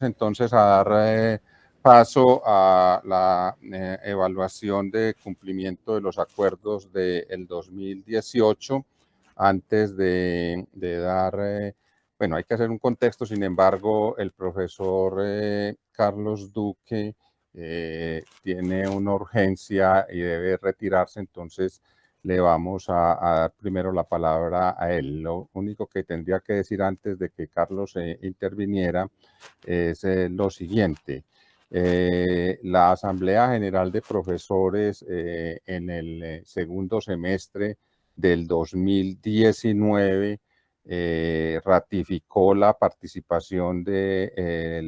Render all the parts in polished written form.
entonces a dar paso a la evaluación de cumplimiento de los acuerdos del 2018. Antes de dar, bueno, hay que hacer un contexto, sin embargo, el profesor Carlos Duque tiene una urgencia y debe retirarse, entonces le vamos a dar primero la palabra a él. Lo único que tendría que decir antes de que Carlos interviniera es lo siguiente. La Asamblea General de Profesores en el segundo semestre del 2019 ratificó la participación de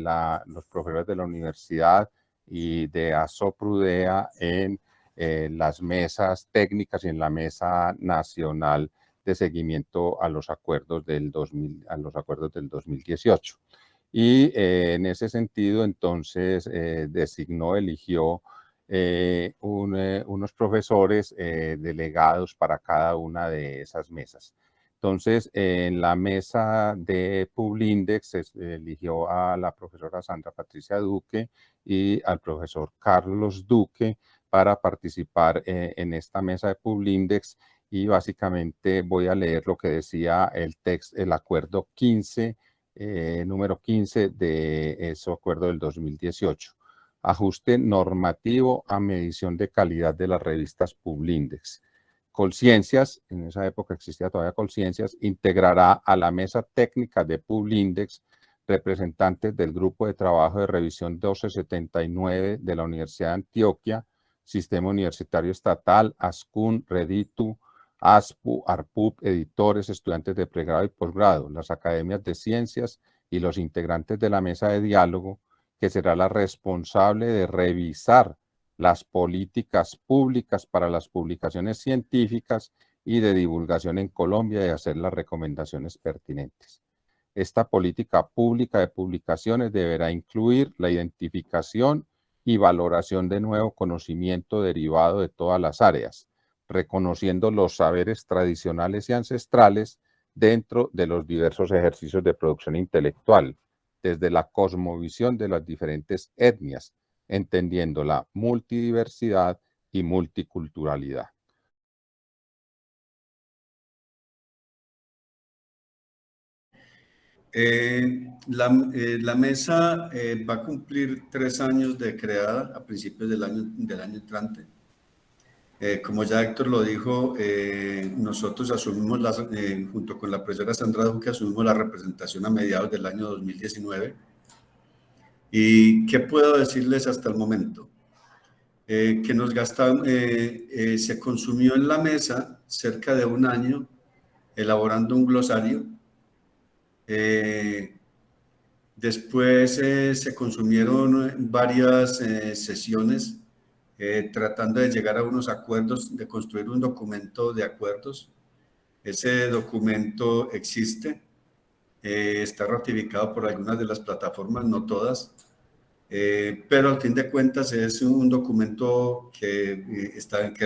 los profesores de la universidad y de ASOPRUDEA en las mesas técnicas y en la mesa nacional de seguimiento a los acuerdos del 2018. Y en ese sentido, entonces, eligió unos profesores delegados para cada una de esas mesas. Entonces, en la mesa de Publindex se eligió a la profesora Sandra Patricia Duque y al profesor Carlos Duque para participar en esta mesa de Publindex, y básicamente voy a leer lo que decía el acuerdo 15, número 15 de ese acuerdo del 2018. Ajuste normativo a medición de calidad de las revistas Publindex. Colciencias, en esa época existía todavía Colciencias, integrará a la mesa técnica de Publindex representantes del Grupo de Trabajo de Revisión 1279 de la Universidad de Antioquia, Sistema Universitario Estatal, ASCUN, Reditu, ASPU, ARPUP, editores, estudiantes de pregrado y posgrado, las academias de ciencias y los integrantes de la mesa de diálogo, que será la responsable de revisar las políticas públicas para las publicaciones científicas y de divulgación en Colombia y hacer las recomendaciones pertinentes. Esta política pública de publicaciones deberá incluir la identificación y valoración de nuevo conocimiento derivado de todas las áreas, reconociendo los saberes tradicionales y ancestrales dentro de los diversos ejercicios de producción intelectual, desde la cosmovisión de las diferentes etnias, entendiendo la multidiversidad y multiculturalidad. La mesa va a cumplir 3 años de creada a principios del año entrante. Como ya Héctor lo dijo, nosotros asumimos, junto con la profesora Sandra Duque, asumimos la representación a mediados del año 2019. ¿Y qué puedo decirles hasta el momento? Que nos gastamos, se consumió en la mesa cerca de 1 año elaborando un glosario. Después se consumieron varias sesiones tratando de llegar a unos acuerdos, de construir un documento de acuerdos. Ese documento existe, está ratificado por algunas de las plataformas, no todas, pero al fin de cuentas es un documento que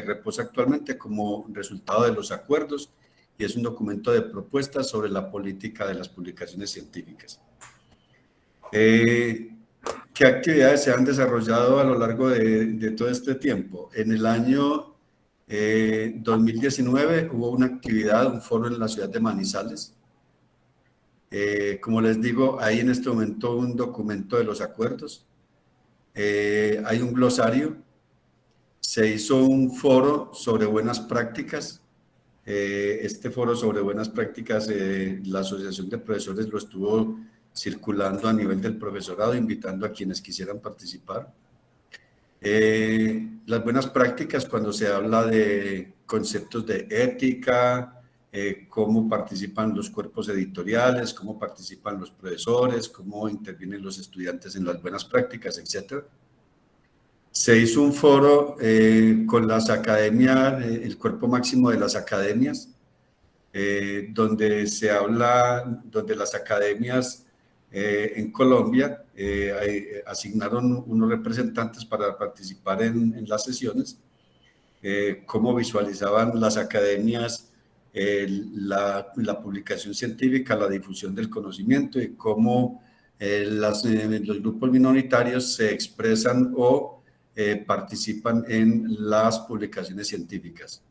reposa actualmente como resultado de los acuerdos y es un documento de propuestas sobre la política de las publicaciones científicas. ¿Qué actividades se han desarrollado a lo largo de todo este tiempo? En el año 2019 hubo una actividad, un foro en la ciudad de Manizales. Como les digo, hay en este momento un documento de los acuerdos. Hay un glosario. Se hizo un foro sobre buenas prácticas. Este foro sobre buenas prácticas, la Asociación de Profesores lo estuvo circulando a nivel del profesorado, invitando a quienes quisieran participar. Las buenas prácticas, cuando se habla de conceptos de ética, cómo participan los cuerpos editoriales, cómo participan los profesores, cómo intervienen los estudiantes en las buenas prácticas, etc. Se hizo un foro con las academias, el cuerpo máximo de las academias, donde se habla, donde las academias en Colombia asignaron unos representantes para participar en las sesiones, cómo visualizaban las academias la publicación científica, la difusión del conocimiento y cómo los grupos minoritarios se expresan o participan en las publicaciones científicas.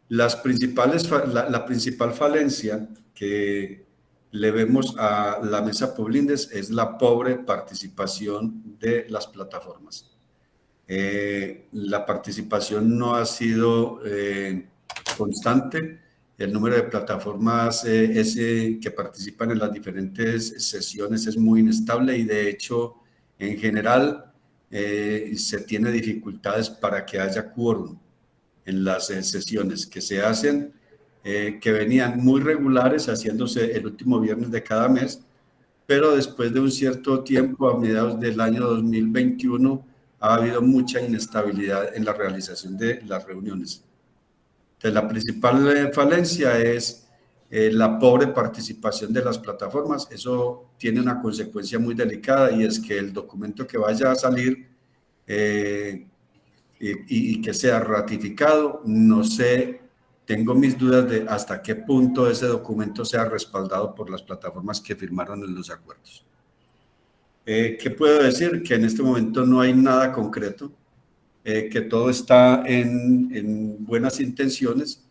La principal falencia que le vemos a la mesa Publindex es la pobre participación de las plataformas. La participación no ha sido constante. El número de plataformas que participan en las diferentes sesiones es muy inestable y de hecho, en general, se tiene dificultades para que haya quórum en las sesiones que se hacen, que venían muy regulares, haciéndose el último viernes de cada mes, pero después de un cierto tiempo, a mediados del año 2021, ha habido mucha inestabilidad en la realización de las reuniones. Entonces, la principal falencia es la pobre participación de las plataformas. Eso tiene una consecuencia muy delicada y es que el documento que vaya a salir y que sea ratificado, no sé, tengo mis dudas de hasta qué punto ese documento sea respaldado por las plataformas que firmaron en los acuerdos. ¿Qué puedo decir? Que en este momento no hay nada concreto, que todo está en buenas intenciones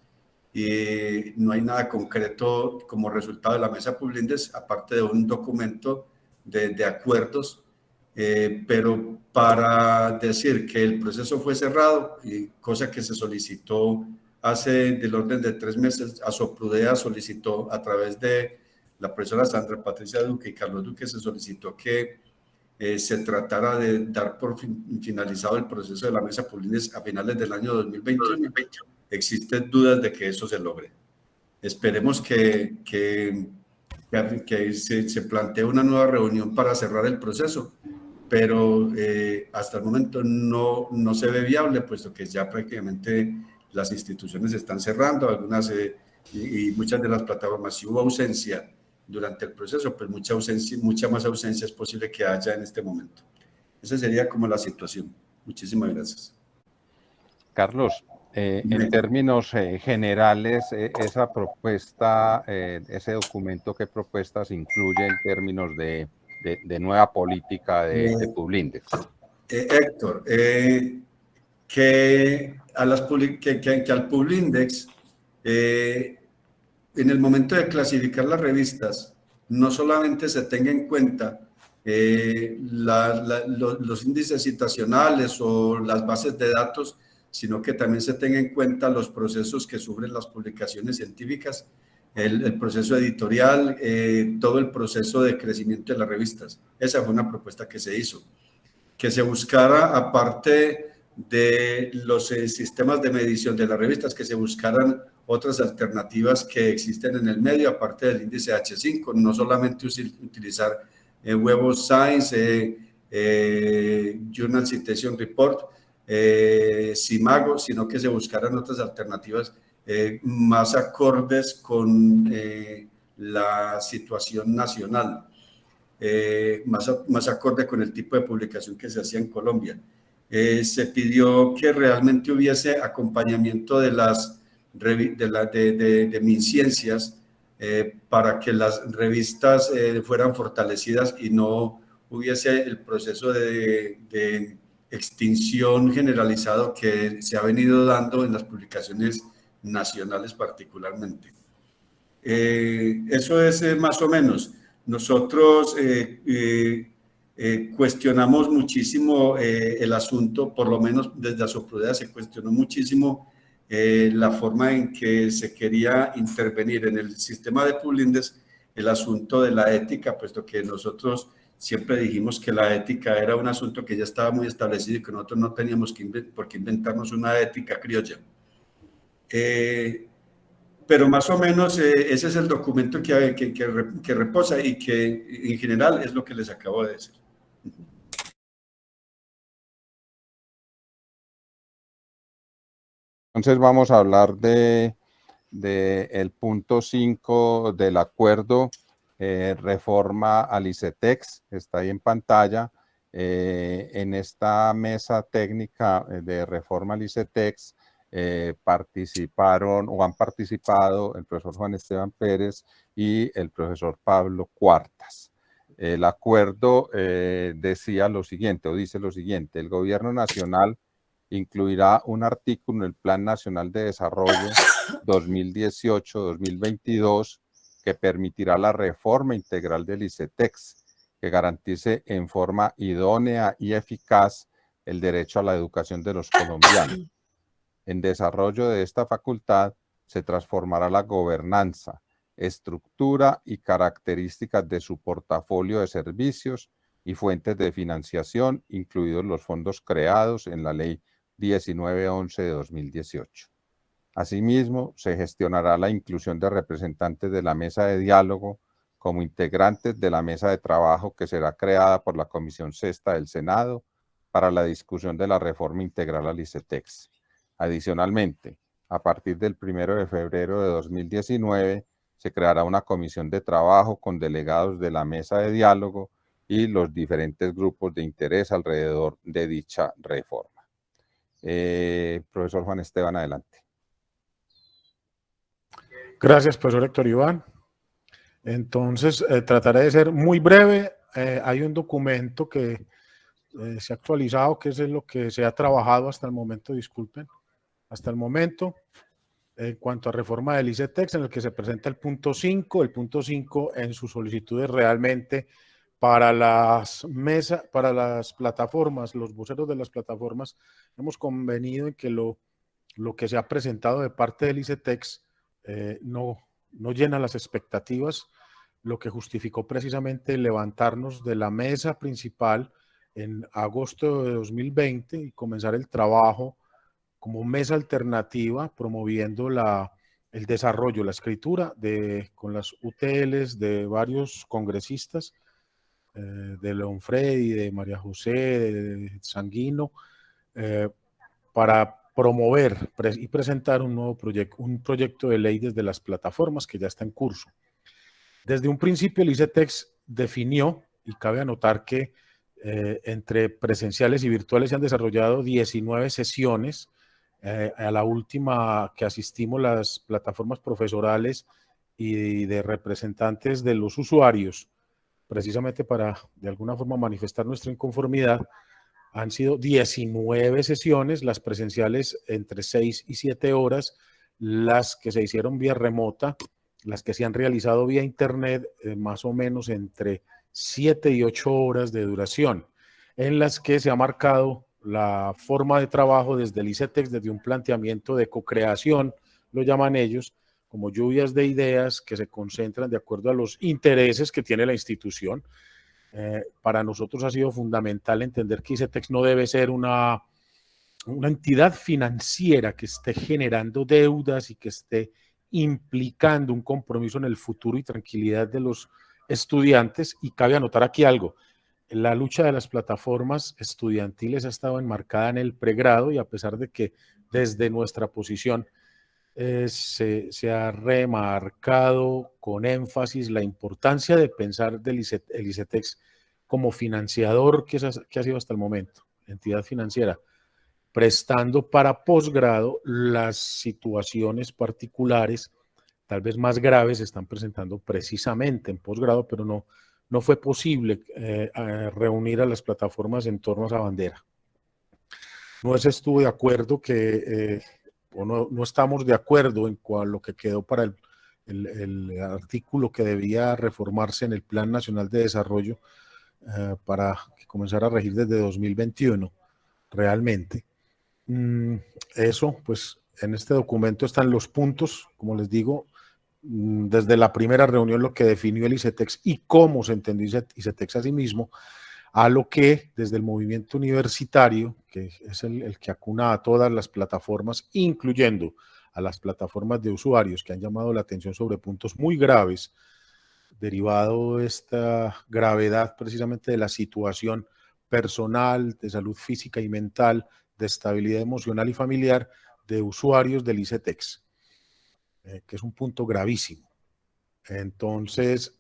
y no hay nada concreto como resultado de la mesa Publindex, aparte de un documento de acuerdos, pero para decir que el proceso fue cerrado, cosa que se solicitó hace del orden de 3 meses, Asoprudea solicitó a través de la profesora Sandra Patricia Duque y Carlos Duque, se solicitó que se tratara de dar por finalizado el proceso de la mesa Publindex a finales del año 2021. Existen dudas de que eso se logre. Esperemos que se plantee una nueva reunión para cerrar el proceso, pero hasta el momento no se ve viable, puesto que ya prácticamente las instituciones están cerrando, algunas y muchas de las plataformas. Si hubo ausencia durante el proceso, pues mucha más ausencia es posible que haya en este momento. Esa sería como la situación. Muchísimas gracias. Carlos, en términos generales, esa propuesta, ese documento, ¿qué propuestas incluye en términos de nueva política de Publindex? Héctor, que al Publindex, en el momento de clasificar las revistas, no solamente se tenga en cuenta los índices citacionales o las bases de datos, sino que también se tenga en cuenta los procesos que sufren las publicaciones científicas, el proceso editorial, todo el proceso de crecimiento de las revistas. Esa fue una propuesta que se hizo. Que se buscara, aparte de los sistemas de medición de las revistas, que se buscaran otras alternativas que existen en el medio, aparte del índice H5, no solamente utilizar Web of Science, Journal Citation Report, CIMAGO, sino que se buscaran otras alternativas más acordes con la situación nacional. Más acorde con el tipo de publicación que se hacía en Colombia. Se pidió que realmente hubiese acompañamiento de MinCiencias para que las revistas fueran fortalecidas y no hubiese el proceso de extinción generalizado que se ha venido dando en las publicaciones nacionales particularmente. Eso es más o menos. Nosotros cuestionamos muchísimo el asunto, por lo menos desde Asoprudea se cuestionó muchísimo la forma en que se quería intervenir en el sistema de Publindex el asunto de la ética, puesto que nosotros siempre dijimos que la ética era un asunto que ya estaba muy establecido y que nosotros no teníamos por qué inventarnos una ética criolla. Pero más o menos ese es el documento que reposa y que en general es lo que les acabo de decir. Entonces vamos a hablar de el punto 5 del acuerdo, reforma al ICETEX, está ahí en pantalla. En esta mesa técnica de reforma al ICETEX participaron o han participado el profesor Juan Esteban Pérez y el profesor Pablo Cuartas. El acuerdo decía lo siguiente, o dice lo siguiente: el gobierno nacional incluirá un artículo en el Plan Nacional de Desarrollo 2018-2022 que permitirá la reforma integral del ICETEX, que garantice en forma idónea y eficaz el derecho a la educación de los colombianos. En desarrollo de esta facultad se transformará la gobernanza, estructura y características de su portafolio de servicios y fuentes de financiación, incluidos los fondos creados en la Ley 1911 de 2018. Asimismo, se gestionará la inclusión de representantes de la mesa de diálogo como integrantes de la mesa de trabajo que será creada por la Comisión Sexta del Senado para la discusión de la reforma integral al ICETEX. Adicionalmente, a partir del 1 de febrero de 2019, se creará una comisión de trabajo con delegados de la mesa de diálogo y los diferentes grupos de interés alrededor de dicha reforma. Profesor Juan Esteban, adelante. Gracias, profesor Héctor Iván. Entonces, trataré de ser muy breve. Hay un documento que se ha actualizado, que es lo que se ha trabajado hasta el momento, disculpen, hasta el momento, en cuanto a reforma del ICETEX, en el que se presenta el punto 5. El punto 5 en sus solicitudes realmente para las mesas, para las plataformas, los voceros de las plataformas, hemos convenido en que lo que se ha presentado de parte del ICETEX no llena las expectativas, lo que justificó precisamente levantarnos de la mesa principal en agosto de 2020 y comenzar el trabajo como mesa alternativa, promoviendo el desarrollo, la escritura con las UTLs de varios congresistas, de León Freddy, de María José, de Sanguino, para promover y presentar un nuevo proyecto, un proyecto de ley desde las plataformas que ya está en curso. Desde un principio el ICETEX definió, y cabe anotar que entre presenciales y virtuales se han desarrollado 19 sesiones. A la última que asistimos las plataformas profesorales y de representantes de los usuarios, precisamente para de alguna forma manifestar nuestra inconformidad, han sido 19 sesiones, las presenciales entre 6 y 7 horas, las que se hicieron vía remota, las que se han realizado vía internet, más o menos entre 7 y 8 horas de duración, en las que se ha marcado la forma de trabajo desde el ICETEX, desde un planteamiento de co-creación, lo llaman ellos, como lluvias de ideas que se concentran de acuerdo a los intereses que tiene la institución. Para nosotros ha sido fundamental entender que ICETEX no debe ser una entidad financiera que esté generando deudas y que esté implicando un compromiso en el futuro y tranquilidad de los estudiantes. Y cabe anotar aquí algo: la lucha de las plataformas estudiantiles ha estado enmarcada en el pregrado, y a pesar de que desde nuestra posición se ha remarcado con énfasis la importancia de pensar el ICETEX como financiador que ha sido hasta el momento, entidad financiera, prestando para posgrado, las situaciones particulares, tal vez más graves, se están presentando precisamente en posgrado, pero no fue posible reunir a las plataformas en torno a esa bandera. No estuve de acuerdo o no estamos de acuerdo en lo que quedó para el artículo que debía reformarse en el Plan Nacional de Desarrollo para que comenzara a regir desde 2021, realmente. Eso, pues, en este documento están los puntos, como les digo, desde la primera reunión, lo que definió el ICETEX y cómo se entendió ICETEX a sí mismo, a lo que desde el movimiento universitario, que es el que acuna a todas las plataformas, incluyendo a las plataformas de usuarios, que han llamado la atención sobre puntos muy graves, derivado de esta gravedad precisamente de la situación personal, de salud física y mental, de estabilidad emocional y familiar de usuarios del ICETEX, que es un punto gravísimo. Entonces,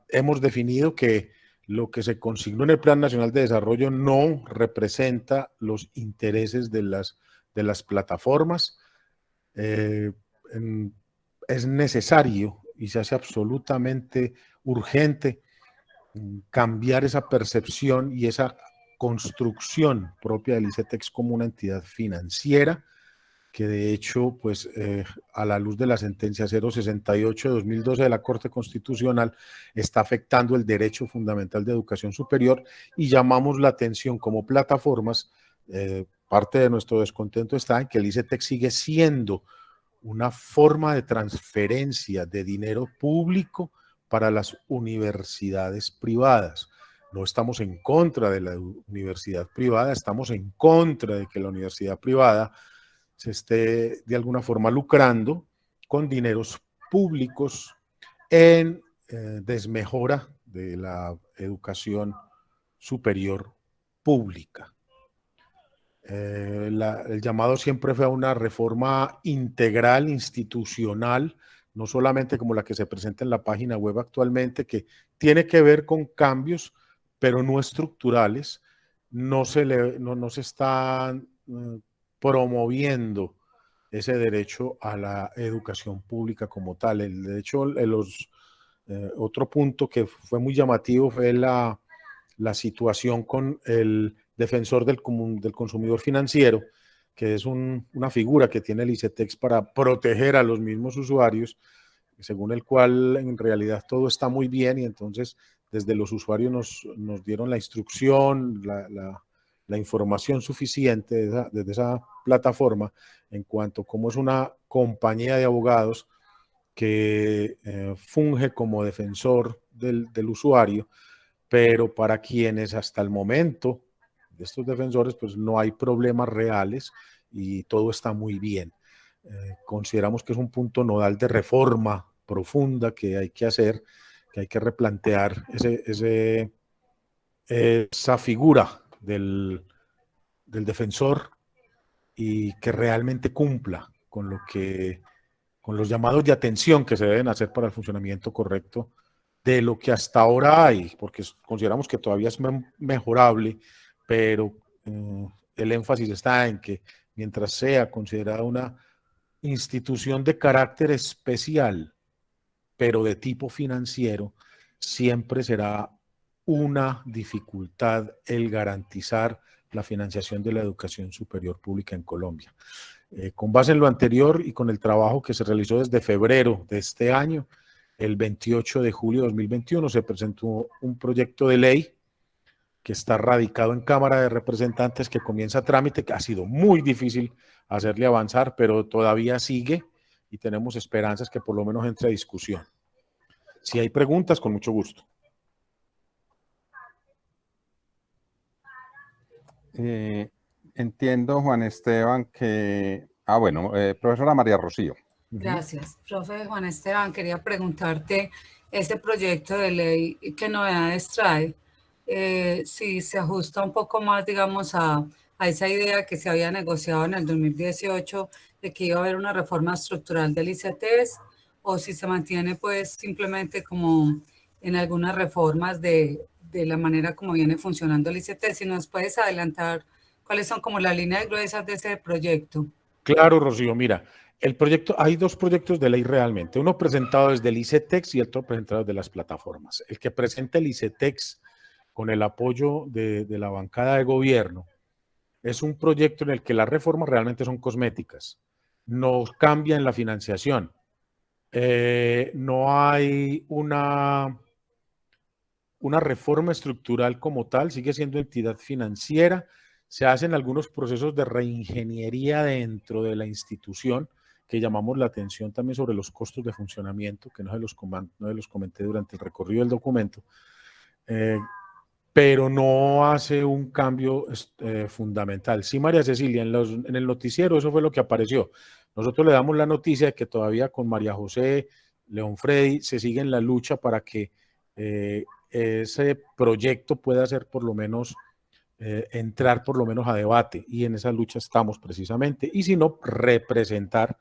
hemos definido que lo que se consignó en el Plan Nacional de Desarrollo no representa los intereses de las plataformas. es necesario y se hace absolutamente urgente cambiar esa percepción y esa construcción propia del ICETEX como una entidad financiera que de hecho, pues a la luz de la sentencia 068 de 2012 de la Corte Constitucional está afectando el derecho fundamental de educación superior y llamamos la atención como plataformas. Parte de nuestro descontento está en que el ICETEX sigue siendo una forma de transferencia de dinero público para las universidades privadas. No estamos en contra de la universidad privada, estamos en contra de que la universidad privada se esté de alguna forma lucrando con dineros públicos en desmejora de la educación superior pública. El llamado siempre fue a una reforma integral, institucional, no solamente como la que se presenta en la página web actualmente, que tiene que ver con cambios, pero no estructurales. No se están promoviendo ese derecho a la educación pública como tal. De hecho, otro punto que fue muy llamativo fue la situación con el defensor del consumidor financiero, que es una figura que tiene el ICETEX para proteger a los mismos usuarios, según el cual en realidad todo está muy bien y entonces desde los usuarios nos dieron la instrucción, la información suficiente desde esa plataforma en cuanto a cómo es una compañía de abogados que funge como defensor del usuario, pero para quienes hasta el momento de estos defensores pues no hay problemas reales y todo está muy bien. Consideramos que es un punto nodal de reforma profunda que hay que hacer, que hay que replantear esa figura del defensor y que realmente cumpla con los llamados de atención que se deben hacer para el funcionamiento correcto de lo que hasta ahora hay, porque consideramos que todavía es mejorable, pero el énfasis está en que mientras sea considerada una institución de carácter especial, pero de tipo financiero, siempre será una dificultad el garantizar la financiación de la educación superior pública en Colombia. Con base en lo anterior y con el trabajo que se realizó desde febrero de este año, el 28 de julio de 2021 se presentó un proyecto de ley que está radicado en Cámara de Representantes, que comienza trámite, que ha sido muy difícil hacerle avanzar, pero todavía sigue y tenemos esperanzas que por lo menos entre a discusión. Si hay preguntas, con mucho gusto. Entiendo, Juan Esteban, que... bueno, profesora María Rocío. Gracias. Profe Juan Esteban, quería preguntarte, este proyecto de ley, ¿qué novedades trae? Si se ajusta un poco más, digamos, a esa idea que se había negociado en el 2018 de que iba a haber una reforma estructural del ICETEX, o si se mantiene pues simplemente como en algunas reformas de la manera como viene funcionando el ICETEX. Si nos puedes adelantar cuáles son como las líneas gruesas de ese proyecto. Claro, Rocío, mira, hay dos proyectos de ley realmente, uno presentado desde el ICETEX y otro presentado desde las plataformas. El que presenta el ICETEX con el apoyo de la bancada de gobierno es un proyecto en el que las reformas realmente son cosméticas, no cambian la financiación, no hay una reforma estructural como tal, sigue siendo entidad financiera, se hacen algunos procesos de reingeniería dentro de la institución que llamamos la atención también sobre los costos de funcionamiento, que no se los comenté durante el recorrido del documento, pero no hace un cambio fundamental. Sí, María Cecilia, en el noticiero eso fue lo que apareció. Nosotros le damos la noticia de que todavía con María José, León Freddy, se sigue en la lucha para que ese proyecto pueda ser por lo menos, entrar por lo menos a debate, y en esa lucha estamos precisamente, y si no, presentar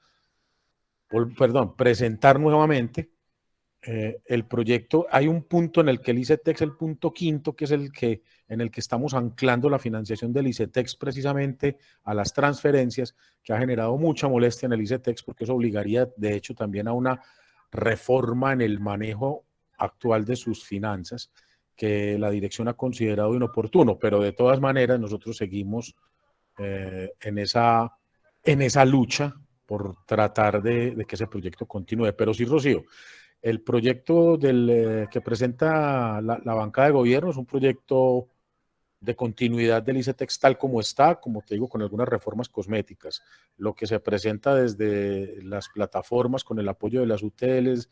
nuevamente el proyecto, hay un punto en el que el ICETEX, el punto quinto, que es en el que estamos anclando la financiación del ICETEX precisamente a las transferencias, que ha generado mucha molestia en el ICETEX, porque eso obligaría, de hecho, también a una reforma en el manejo actual de sus finanzas, que la dirección ha considerado inoportuno, pero de todas maneras nosotros seguimos en esa lucha por tratar de que ese proyecto continúe. Pero sí, Rocío, el proyecto que presenta la bancada de gobierno es un proyecto de continuidad del ICETEX tal como está, como te digo, con algunas reformas cosméticas. Lo que se presenta desde las plataformas con el apoyo de las UTLs,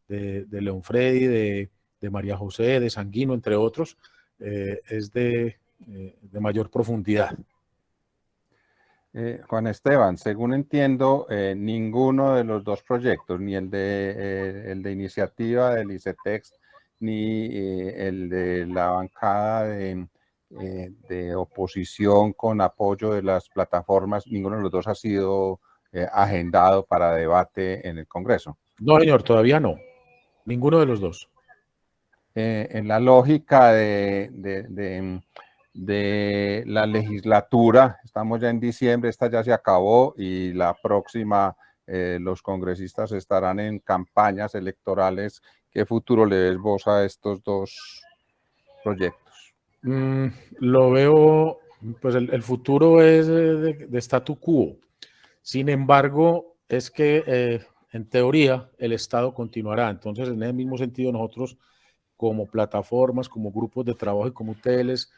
de León Freddy, de María José, de Sanguino, entre otros, es de mayor profundidad. Juan Esteban, según entiendo, ninguno de los dos proyectos, ni el de iniciativa del ICETEX, ni el de la bancada de oposición con apoyo de las plataformas, ninguno de los dos ha sido agendado para debate en el Congreso. No, señor, todavía no. Ninguno de los dos. En la lógica de la legislatura, estamos ya en diciembre, esta ya se acabó y la próxima los congresistas estarán en campañas electorales. ¿Qué futuro le ves vos a estos dos proyectos? Lo veo, pues el futuro es de statu quo. Sin embargo, es que en teoría el Estado continuará. Entonces, en el mismo sentido, nosotros como plataformas, como grupos de trabajo y como UTLs,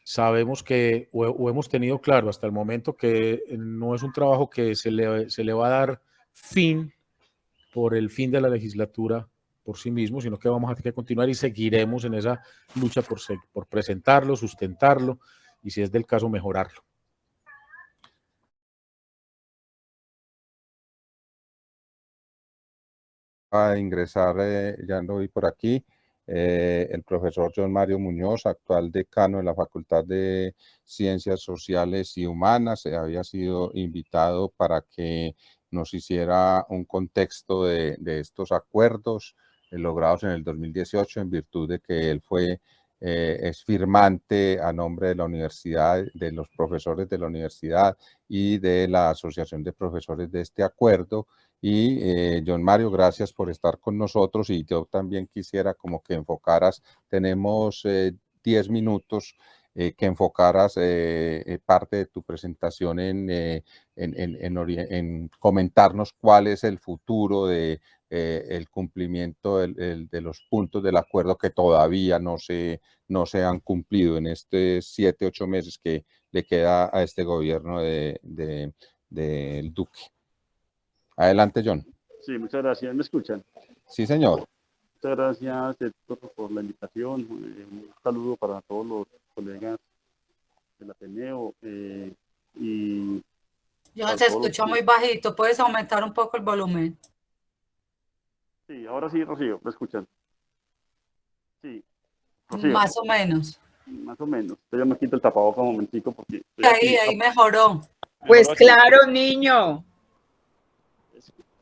sabemos que, o hemos tenido claro hasta el momento que no es un trabajo que se le va a dar fin por el fin de la legislatura por sí mismo, sino que vamos a tener que continuar y seguiremos en esa lucha por presentarlo, sustentarlo y, si es del caso, mejorarlo. A ingresar, ya lo vi por aquí, el profesor John Mario Muñoz, actual decano de la Facultad de Ciencias Sociales y Humanas, había sido invitado para que nos hiciera un contexto de estos acuerdos logrados en el 2018 en virtud de que él es firmante a nombre de la universidad, de los profesores de la universidad y de la Asociación de Profesores de este acuerdo. Y John Mario, gracias por estar con nosotros, y yo también quisiera como que enfocaras, tenemos 10 minutos, que enfocaras parte de tu presentación en comentarnos cuál es el futuro de el cumplimiento de los puntos del acuerdo que todavía no se han cumplido en estos 7, 8 meses que le queda a este gobierno del Duque. Adelante, John. Sí, muchas gracias. ¿Me escuchan? Sí, señor. Muchas gracias, Héctor, por la invitación. Un saludo para todos los colegas del Ateneo. John, se escucha muy bajito. ¿Puedes aumentar un poco el volumen? Sí, ahora sí, Rocío, ¿me escuchan? Sí, Rocío. Más o menos. Más o menos. Yo me quito el tapabocas un momentico porque... Ahí mejoró. Pues claro, niño.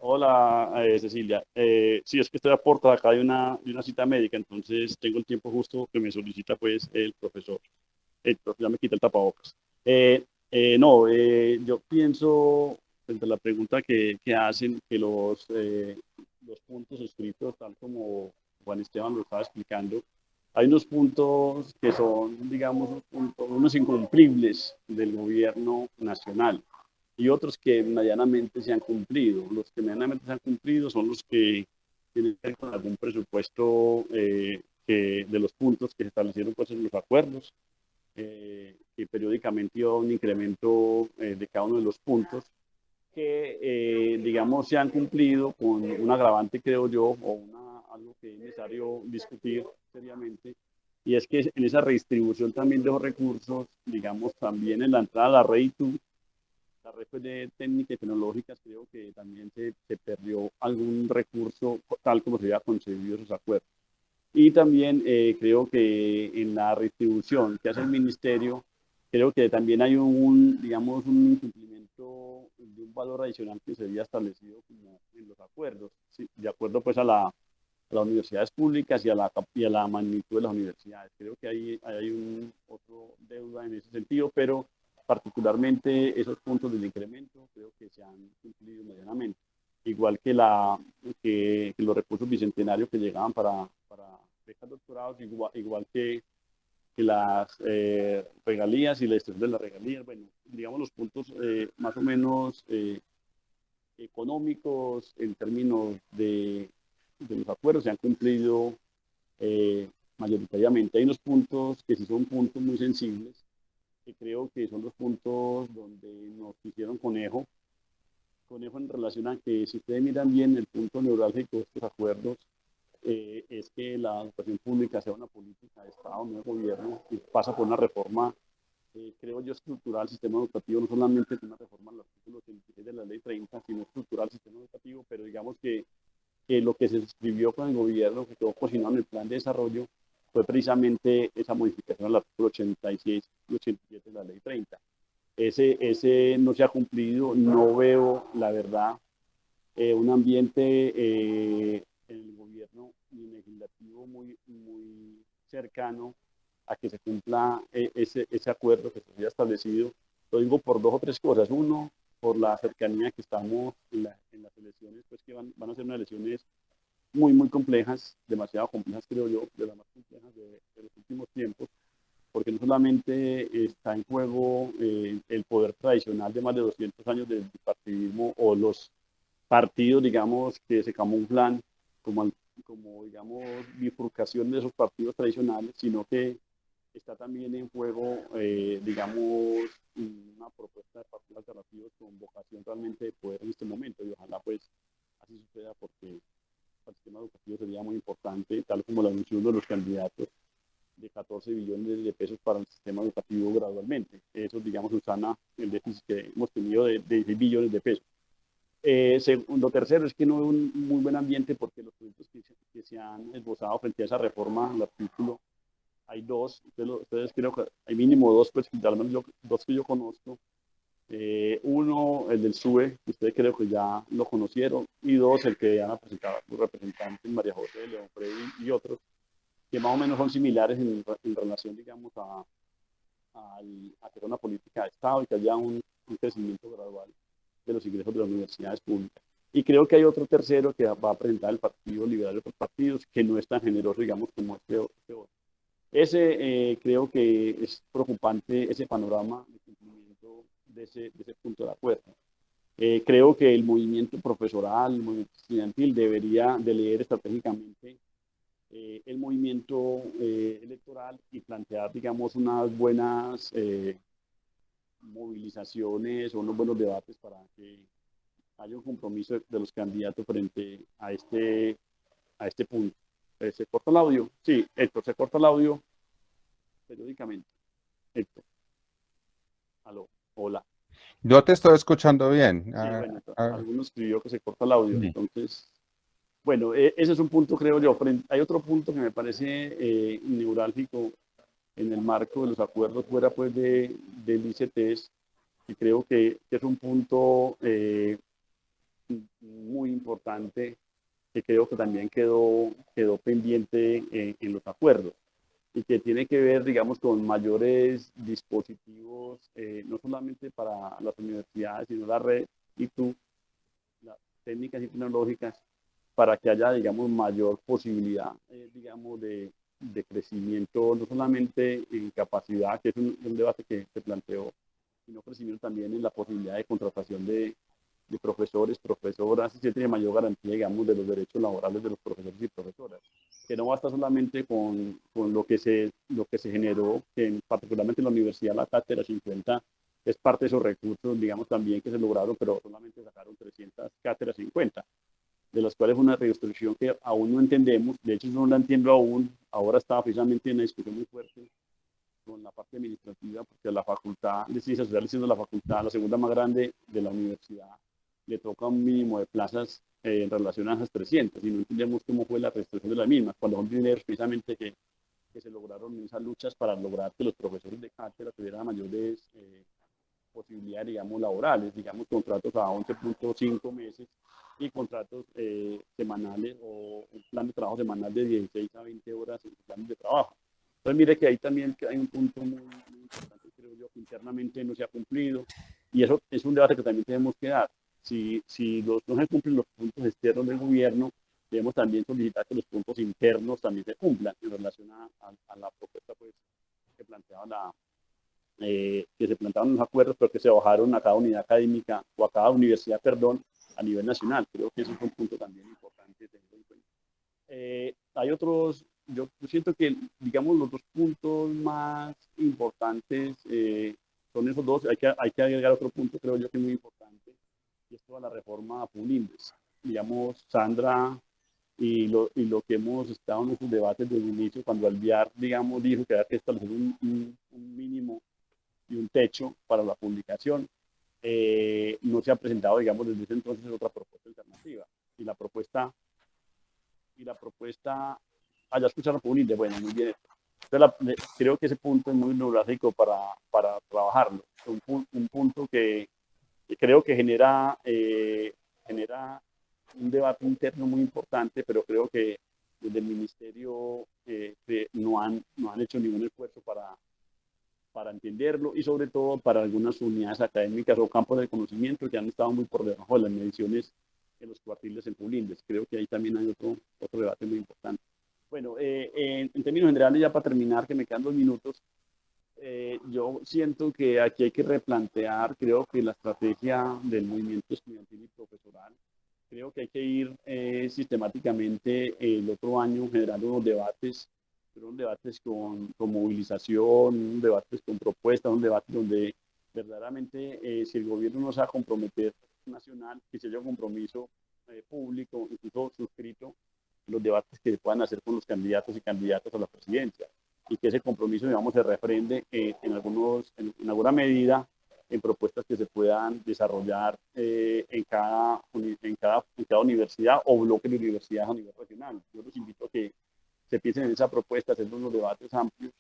Hola, Cecilia. Sí, es que estoy a puerta acá de una cita médica, entonces tengo el tiempo justo que me solicita pues el profesor. Ya me quita el tapabocas. Yo pienso, frente a la pregunta que hacen, que los puntos escritos, tal como Juan Esteban lo estaba explicando, hay unos puntos que son, digamos, unos incumplibles del gobierno nacional, y otros que medianamente se han cumplido. Los que medianamente se han cumplido son los que tienen que ver con algún presupuesto de los puntos que se establecieron pues, en los acuerdos, que periódicamente iba un incremento de cada uno de los puntos, que digamos se han cumplido con un agravante, creo yo, o algo que es necesario discutir seriamente, y es que en esa redistribución también de los recursos, digamos, también en la entrada a la red ITU, la red de técnicas y tecnológicas, creo que también se perdió algún recurso tal como se había concebido esos acuerdos. Y también creo que en la redistribución que hace el ministerio, creo que también hay un incumplimiento de un valor adicional que se había establecido como en los acuerdos, ¿sí? De acuerdo pues a la las universidades públicas y a la magnitud de las universidades. Creo que hay un otro deuda en ese sentido, pero particularmente esos puntos del incremento creo que se han cumplido medianamente. Igual que los recursos bicentenarios que llegaban para becas doctorados, igual que las regalías y la distribución de las regalías. Bueno, digamos los puntos más o menos económicos en términos de los acuerdos se han cumplido mayoritariamente. Hay unos puntos que sí son puntos muy sensibles, que creo que son los puntos donde nos hicieron conejo en relación a que si ustedes miran bien el punto neurálgico de estos acuerdos, es que la educación pública sea una política de Estado, no de gobierno, y pasa por una reforma, creo yo, estructural al sistema educativo, no solamente una reforma al artículo 86 de la ley 30, sino estructural al sistema educativo, pero digamos que lo que se escribió con el gobierno, que quedó cocinado en el plan de desarrollo, fue precisamente esa modificación al artículo 86 y 87 de la ley 30. Ese no se ha cumplido, no veo, la verdad, un ambiente en el gobierno y legislativo muy cercano a que se cumpla ese acuerdo que se había establecido. Lo digo por dos o tres cosas. Uno, por la cercanía que estamos en las elecciones, pues que van a ser unas elecciones muy complejas, demasiado complejas, creo yo, de las más complejas de los últimos tiempos, porque no solamente está en juego el poder tradicional de más de 200 años del bipartidismo o los partidos, digamos, que se camuflan como digamos, bifurcación de esos partidos tradicionales, sino que está también en juego, digamos, una propuesta de partidos alternativos con vocación realmente de poder en este momento, y ojalá pues así suceda, porque el sistema educativo sería muy importante, tal como lo anunció uno de los candidatos, de 14 billones de pesos para el sistema educativo gradualmente. Eso, digamos, subsana el déficit que hemos tenido de 16 billones de pesos. Lo tercero es que no hay un muy buen ambiente porque los proyectos que se han esbozado frente a esa reforma, el artículo, hay dos, ustedes creo que hay mínimo dos, pues al menos dos que yo conozco. Uno, el del SUE, que ustedes creo que ya lo conocieron, y dos, el que han presentado los representantes María José, León Freddy y otros, que más o menos son similares en relación, digamos, a hacer una política de Estado y que haya un crecimiento gradual de los ingresos de las universidades públicas. Y creo que hay otro tercero que va a presentar el Partido Liberal de otros partidos, que no es tan generoso, digamos, como este otro. Ese creo que es preocupante, ese panorama de cumplimiento de ese punto de acuerdo. Creo que el movimiento profesoral, el movimiento estudiantil debería de leer estratégicamente el movimiento electoral y plantear, digamos, unas buenas movilizaciones o unos buenos debates para que haya un compromiso de los candidatos frente a este punto. ¿Se corta el audio? Sí, Héctor, se corta el audio periódicamente. Héctor. Aló, hola. Yo te estoy escuchando bien. Sí, bueno, alguno escribió que se corta el audio, Sí. Entonces, bueno, ese es un punto, creo yo. Hay otro punto que me parece neurálgico en el marco de los acuerdos fuera pues del ICETES, y creo que es un punto muy importante que creo que también quedó pendiente en los acuerdos y que tiene que ver, digamos, con mayores dispositivos, no solamente para las universidades, sino la red y las técnicas y tecnológicas, para que haya, digamos, mayor posibilidad, digamos, de crecimiento, no solamente en capacidad, que es un debate que se planteó, sino crecimiento también en la posibilidad de contratación de profesores, profesoras, y se tiene mayor garantía, digamos, de los derechos laborales de los profesores y profesoras. Que no basta solamente con lo que se generó, que particularmente en la Universidad La Cátedra 50 es parte de esos recursos, digamos, también que se lograron, pero solamente sacaron 300 cátedras 50, de las cuales una redistribución que aún no entendemos, de hecho no la entiendo aún, ahora estaba precisamente en una discusión muy fuerte con la parte administrativa, porque la Facultad de Ciencias Sociales, siendo la facultad la segunda más grande de la universidad, le toca un mínimo de plazas en relación a esas 300, y no entendemos cómo fue la restricción de las mismas, cuando son dineros precisamente que se lograron en esas luchas para lograr que los profesores de cátedra tuvieran mayores posibilidades, digamos, laborales, digamos, contratos a 11.5 meses, y contratos semanales o un plan de trabajo semanal de 16 a 20 horas en planes de trabajo. Entonces, mire que ahí también hay un punto muy importante, creo yo, que internamente no se ha cumplido, y eso es un debate que también tenemos que dar. Si no se cumplen los puntos externos del gobierno, debemos también solicitar que los puntos internos también se cumplan en relación a la propuesta pues, que se planteaban los acuerdos, pero que se bajaron a cada unidad académica o a cada universidad, perdón, a nivel nacional. Creo que eso es un punto también importante tener en cuenta. Hay otros, yo siento que, digamos, los dos puntos más importantes son esos dos. Hay que agregar otro punto, creo yo, que es muy importante, y es toda la reforma a Publindex. Digamos, Sandra y lo que hemos estado en estos debates desde el inicio, cuando Alvear, digamos, dijo que había que establecer un mínimo y un techo para la publicación, no se ha presentado, digamos, desde ese entonces otra propuesta alternativa. Y la propuesta, ya escucharon Publindex, bueno, muy bien. Entonces, creo que ese punto es muy neurálgico para trabajarlo. Un punto que creo que genera un debate interno muy importante, pero creo que desde el ministerio no han hecho ningún esfuerzo para entenderlo, y sobre todo para algunas unidades académicas o campos de conocimiento que han estado muy por debajo de las mediciones en los cuartiles en Publindex. Creo que ahí también hay otro debate muy importante. Bueno, en términos generales, ya para terminar, que me quedan 2 minutos, yo siento que aquí hay que replantear, creo que la estrategia del movimiento estudiantil y profesoral. Creo que hay que ir sistemáticamente el otro año generando unos debates con movilización, unos debates con propuestas, unos debates donde verdaderamente si el gobierno no se va a comprometer nacional, que se haya un compromiso público, incluso suscrito, los debates que se puedan hacer con los candidatos y candidatas a la presidencia, y que ese compromiso, digamos, se refrende en alguna medida en propuestas que se puedan desarrollar en cada universidad o bloque de universidades a nivel regional. Yo los invito a que se piensen en esa propuesta, hacer unos debates amplios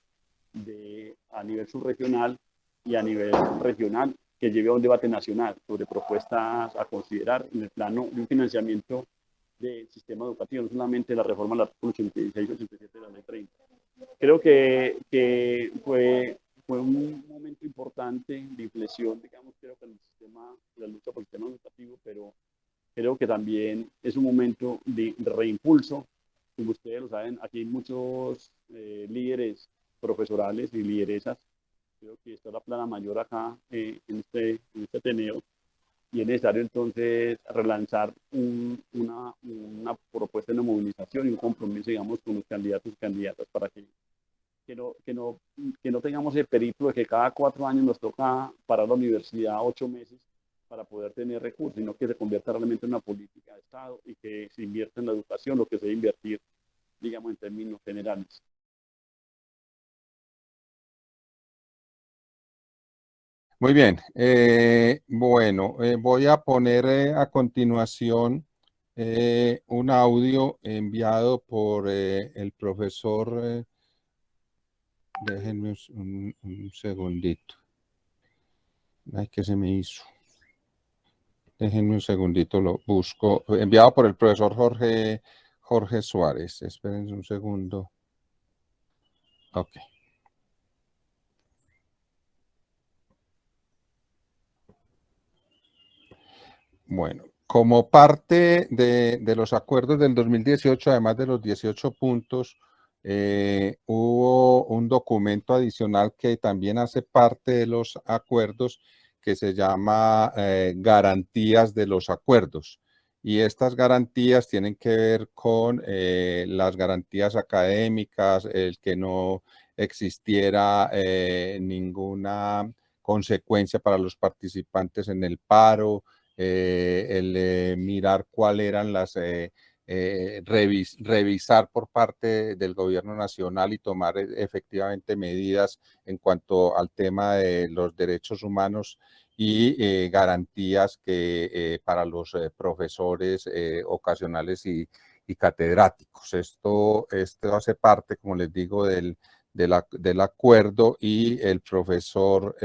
a nivel subregional y a nivel regional, que lleve a un debate nacional sobre propuestas a considerar en el plano de un financiamiento del sistema educativo, no solamente la reforma del artículo 86 y 87 de la ley 30. Creo que fue un momento importante de inflexión, digamos, creo que en el sistema, la lucha por el sistema educativo, pero creo que también es un momento de reimpulso. Como ustedes lo saben, aquí hay muchos líderes profesorales y lideresas. Creo que está la plana mayor acá en este Ateneo, y es necesario entonces relanzar una propuesta de movilización y un compromiso, digamos, con los candidatos y candidatas para que no tengamos el periplo de que cada 4 años nos toca parar la universidad 8 meses para poder tener recursos, sino que se convierta realmente en una política de Estado y que se invierta en la educación, lo que se debe invertir, digamos, en términos generales. Muy bien. Bueno, voy a poner a continuación un audio enviado por el profesor. Déjenme un segundito. Ay, ¿qué se me hizo? Déjenme un segundito, lo busco. Enviado por el profesor Jorge Suárez. Espérense un segundo. Ok. Bueno, como parte de los acuerdos del 2018, además de los 18 puntos, hubo un documento adicional que también hace parte de los acuerdos, que se llama garantías de los acuerdos. Y estas garantías tienen que ver con las garantías académicas, el que no existiera ninguna consecuencia para los participantes en el paro, mirar cuáles eran las, revisar por parte del gobierno nacional y tomar efectivamente medidas en cuanto al tema de los derechos humanos y garantías que para los profesores ocasionales y catedráticos. Esto hace parte, como les digo, del acuerdo, y el profesor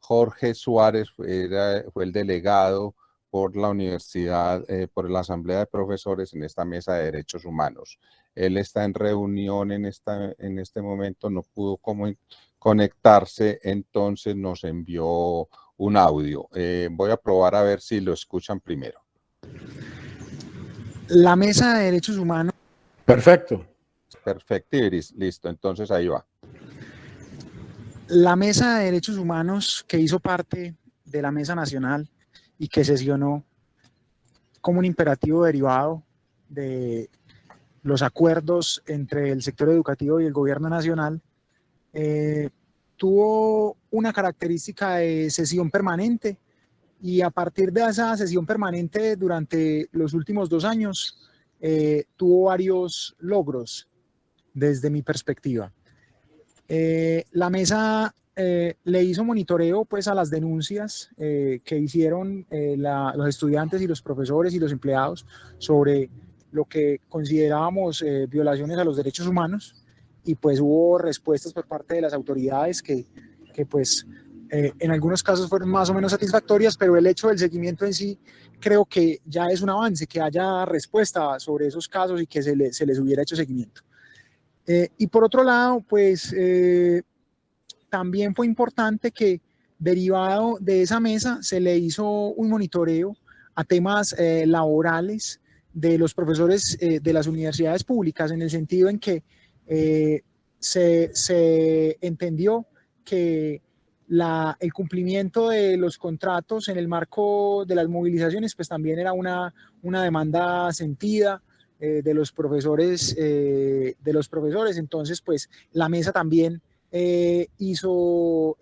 Jorge Suárez fue el delegado por la universidad, por la Asamblea de Profesores en esta mesa de derechos humanos. Él está en reunión en este momento, no pudo conectarse, entonces nos envió un audio. Voy a probar a ver si lo escuchan primero. La mesa de derechos humanos. Perfecto. Perfecto, Iris. Listo, entonces ahí va. La mesa de derechos humanos, que hizo parte de la mesa nacional y que sesionó como un imperativo derivado de los acuerdos entre el sector educativo y el gobierno nacional, tuvo una característica de sesión permanente, y a partir de esa sesión permanente durante los últimos 2 años tuvo varios logros desde mi perspectiva. La mesa le hizo monitoreo pues a las denuncias que hicieron los estudiantes y los profesores y los empleados sobre lo que considerábamos violaciones a los derechos humanos, y pues hubo respuestas por parte de las autoridades que pues en algunos casos fueron más o menos satisfactorias, pero el hecho del seguimiento en sí creo que ya es un avance, que haya respuesta sobre esos casos y que se les hubiera hecho seguimiento. Y por otro lado, pues también fue importante que, derivado de esa mesa, se le hizo un monitoreo a temas laborales de los profesores de las universidades públicas, en el sentido en que se entendió que el cumplimiento de los contratos en el marco de las movilizaciones pues también era una demanda sentida de los profesores. Entonces pues la mesa también hizo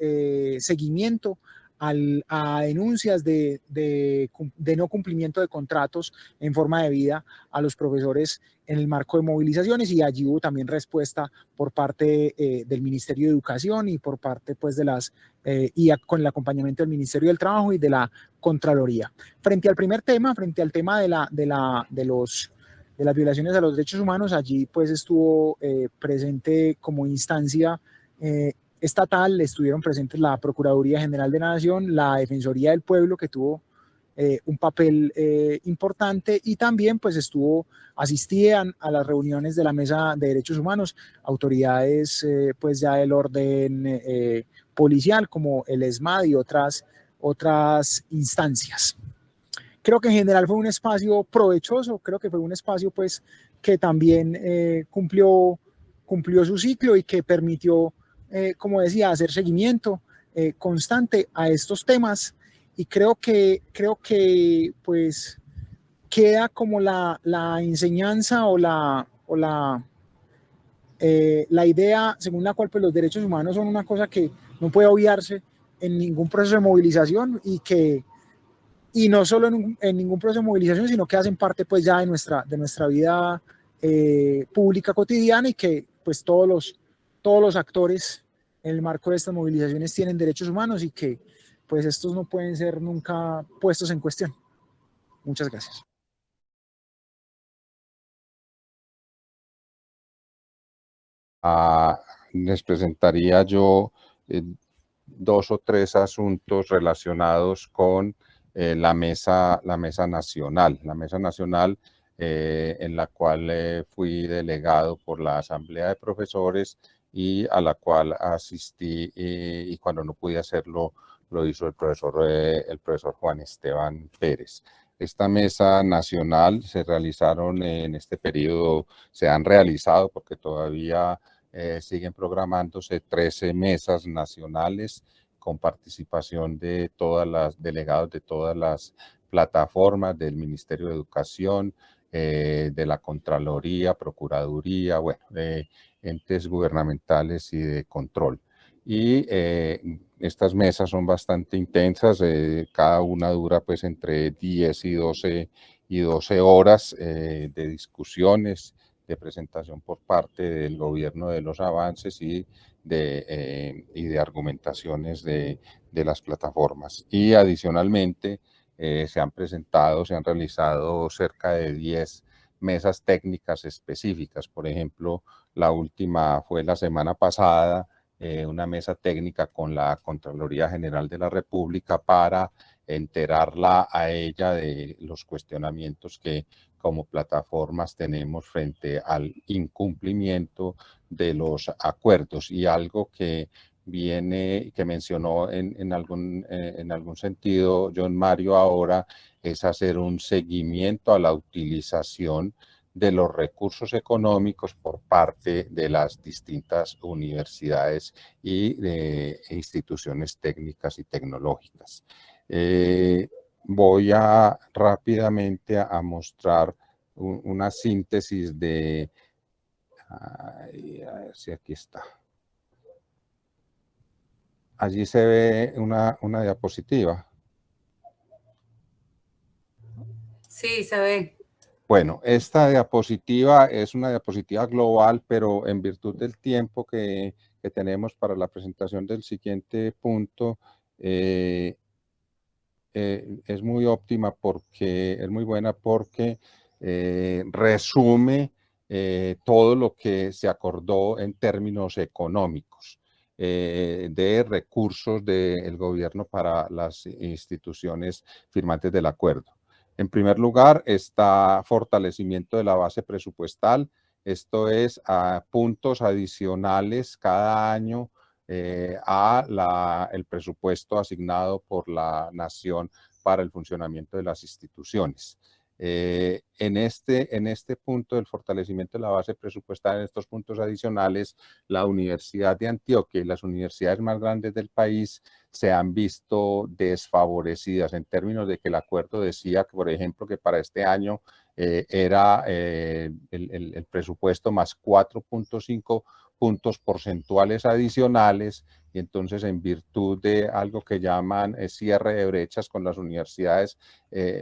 seguimiento a denuncias de no cumplimiento de contratos en forma debida a los profesores en el marco de movilizaciones, y allí hubo también respuesta por parte del Ministerio de Educación y por parte pues con el acompañamiento del Ministerio del Trabajo y de la Contraloría. Frente al primer tema, frente al tema de las violaciones a los derechos humanos, allí pues estuvo presente como instancia estatal, estuvieron presentes la Procuraduría General de la Nación, la Defensoría del Pueblo, que tuvo un papel importante, y también pues asistían a las reuniones de la Mesa de Derechos Humanos autoridades pues ya del orden policial, como el ESMAD y otras instancias. Creo que en general fue un espacio provechoso, creo que fue un espacio pues que también cumplió su ciclo y que permitió, como decía, hacer seguimiento constante a estos temas, y creo que pues queda como la enseñanza o la idea según la cual pues los derechos humanos son una cosa que no puede obviarse en ningún proceso de movilización, y no solo en ningún proceso de movilización, sino que hacen parte pues ya de nuestra vida pública cotidiana, y que pues todos los actores en el marco de estas movilizaciones tienen derechos humanos, y que pues estos no pueden ser nunca puestos en cuestión. Muchas gracias. Les presentaría yo 2 o 3 asuntos relacionados con la mesa nacional. La mesa nacional en la cual fui delegado por la Asamblea de Profesores y a la cual asistí, y cuando no pude hacerlo lo hizo el profesor Juan Esteban Pérez. Esta mesa nacional se realizaron en este periodo, se han realizado porque todavía siguen programándose 13 mesas nacionales con participación de delegados de todas las plataformas del Ministerio de Educación, de la Contraloría, Procuraduría, bueno, de entes gubernamentales y de control. Y estas mesas son bastante intensas, cada una dura pues entre 10 y 12 horas de discusiones, de presentación por parte del gobierno de los avances y de argumentaciones de las plataformas. Y adicionalmente se han realizado cerca de 10 mesas técnicas específicas. Por ejemplo, la última fue la semana pasada, una mesa técnica con la Contraloría General de la República para enterarla a ella de los cuestionamientos que como plataformas tenemos frente al incumplimiento de los acuerdos. Y algo que que mencionó en algún sentido John Mario ahora, es hacer un seguimiento a la utilización de los recursos económicos por parte de las distintas universidades y de instituciones técnicas y tecnológicas. Voy rápidamente a mostrar una síntesis de... a ver si aquí está. Allí se ve una diapositiva. Sí, se ve. Bueno, esta diapositiva es una diapositiva global, pero en virtud del tiempo que tenemos para la presentación del siguiente punto, es muy óptima porque es muy buena porque resume todo lo que se acordó en términos económicos de recursos del gobierno para las instituciones firmantes del acuerdo. En primer lugar, está fortalecimiento de la base presupuestal. Esto es a puntos adicionales cada año el presupuesto asignado por la nación para el funcionamiento de las instituciones. En este punto del fortalecimiento de la base presupuestal, en estos puntos adicionales, la Universidad de Antioquia y las universidades más grandes del país se han visto desfavorecidas en términos de que el acuerdo decía, que, por ejemplo, que para este año era el presupuesto más 4.5 puntos porcentuales adicionales, y entonces en virtud de algo que llaman cierre de brechas con las universidades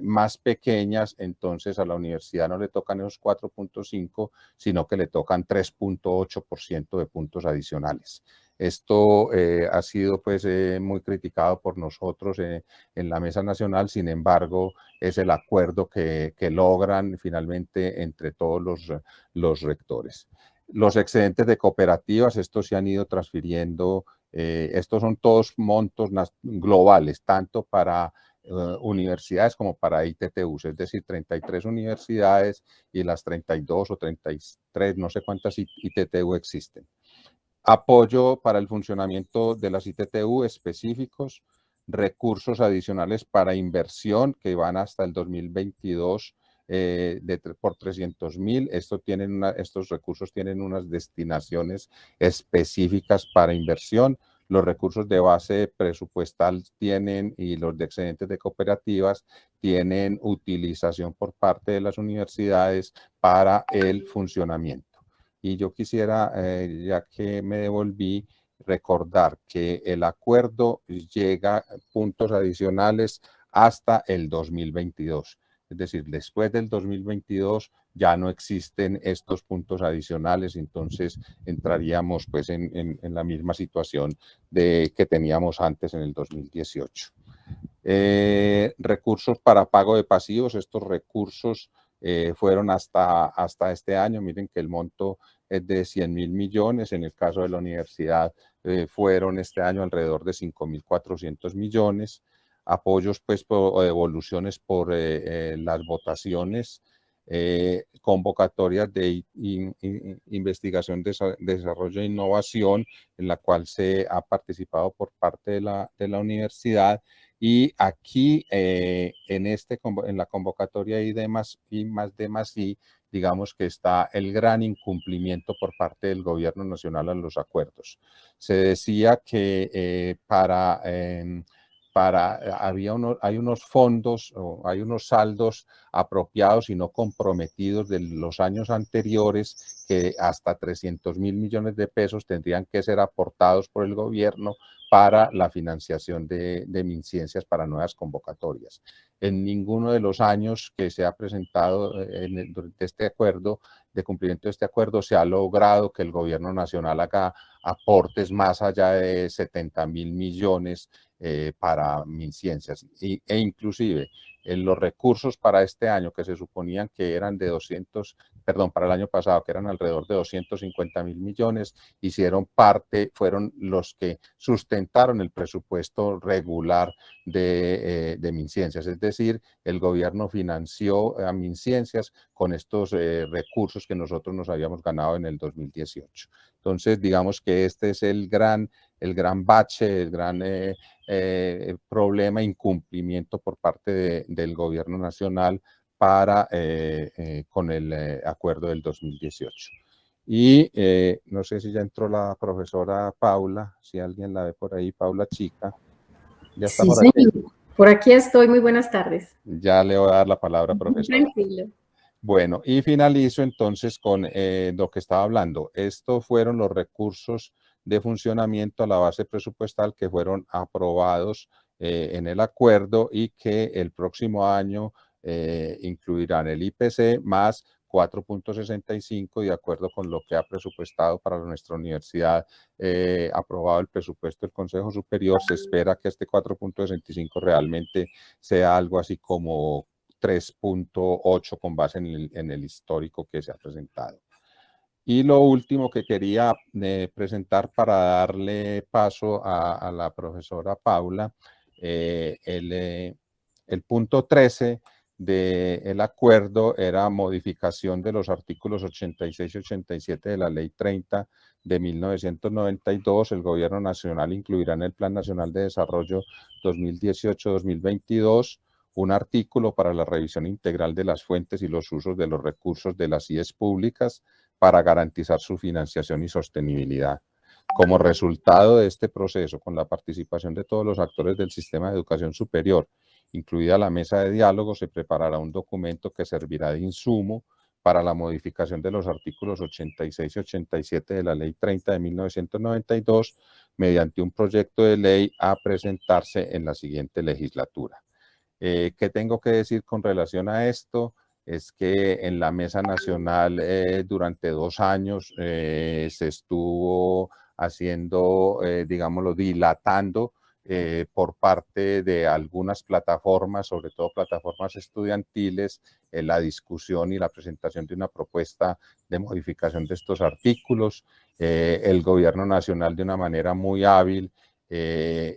más pequeñas, entonces a la universidad no le tocan esos 4.5, sino que le tocan 3.8% de puntos adicionales. Esto ha sido pues muy criticado por nosotros en la Mesa Nacional. Sin embargo, es el acuerdo que logran finalmente entre todos los rectores. Los excedentes de cooperativas, estos se han ido transfiriendo, estos son todos montos globales, tanto para universidades como para ITTUs, es decir, 33 universidades y las 32 o 33, no sé cuántas ITTU existen. Apoyo para el funcionamiento de las ITTU específicos, recursos adicionales para inversión que van hasta el 2022 por 300.000. Estos recursos tienen unas destinaciones específicas para inversión. Los recursos de base presupuestal y los de excedentes de cooperativas tienen utilización por parte de las universidades para el funcionamiento. Y yo quisiera, ya que me devolví, recordar que el acuerdo llega a puntos adicionales hasta el 2022. Es decir, después del 2022 ya no existen estos puntos adicionales, entonces entraríamos pues en la misma situación que teníamos antes en el 2018. Recursos para pago de pasivos, estos recursos fueron hasta este año. Miren que el monto es de 100.000 millones. En el caso de la universidad fueron este año alrededor de 5.400 millones. Apoyos pues o devoluciones por las votaciones, convocatorias de investigación, desarrollo e innovación, en la cual se ha participado por parte de la universidad. Y aquí en la convocatoria I+D+I, digamos que está el gran incumplimiento por parte del gobierno nacional a los acuerdos. Se decía que hay unos fondos o hay unos saldos apropiados y no comprometidos de los años anteriores, que hasta 300.000 millones de pesos tendrían que ser aportados por el gobierno para la financiación de MinCiencias para nuevas convocatorias. En ninguno de los años que se ha presentado durante este acuerdo, de cumplimiento de este acuerdo, se ha logrado que el gobierno nacional haga aportes más allá de 70.000 millones para MinCiencias. E inclusive en los recursos para este año, que se suponían que eran de perdón, para el año pasado, que eran alrededor de 250.000 millones, hicieron parte, fueron los que sustentaron el presupuesto regular de MinCiencias, es decir, el gobierno financió a MinCiencias con estos recursos que nosotros nos habíamos ganado en el 2018. Entonces, digamos que este es el gran bache, el gran problema, incumplimiento por parte del gobierno nacional para con el acuerdo del 2018. Y no sé si ya entró la profesora Paula, si alguien la ve por ahí, Paula Chica. ¿Ya está por aquí? Señor. Por aquí estoy, muy buenas tardes. Ya le voy a dar la palabra, profesora. Tranquilo. Bueno, y finalizo entonces con lo que estaba hablando. Estos fueron los recursos de funcionamiento a la base presupuestal que fueron aprobados en el acuerdo y que el próximo año incluirán el IPC más 4.65 de acuerdo con lo que ha presupuestado para nuestra universidad, aprobado el presupuesto del Consejo Superior. Se espera que este 4.65 realmente sea algo así como 3.8 con base en el histórico que se ha presentado. Y lo último que quería presentar para darle paso a la profesora Paula, el punto 13 del acuerdo era modificación de los artículos 86 y 87 de la Ley 30 de 1992. El Gobierno Nacional incluirá en el Plan Nacional de Desarrollo 2018-2022 un artículo para la revisión integral de las fuentes y los usos de los recursos de las IES públicas para garantizar su financiación y sostenibilidad. Como resultado de este proceso, con la participación de todos los actores del sistema de educación superior, incluida la mesa de diálogo, se preparará un documento que servirá de insumo para la modificación de los artículos 86 y 87 de la Ley 30 de 1992 mediante un proyecto de ley a presentarse en la siguiente legislatura. ¿Qué tengo que decir con relación a esto? Es que en la Mesa Nacional durante 2 años se estuvo haciendo, digámoslo, dilatando por parte de algunas plataformas, sobre todo plataformas estudiantiles, la discusión y la presentación de una propuesta de modificación de estos artículos. El Gobierno Nacional, de una manera muy hábil,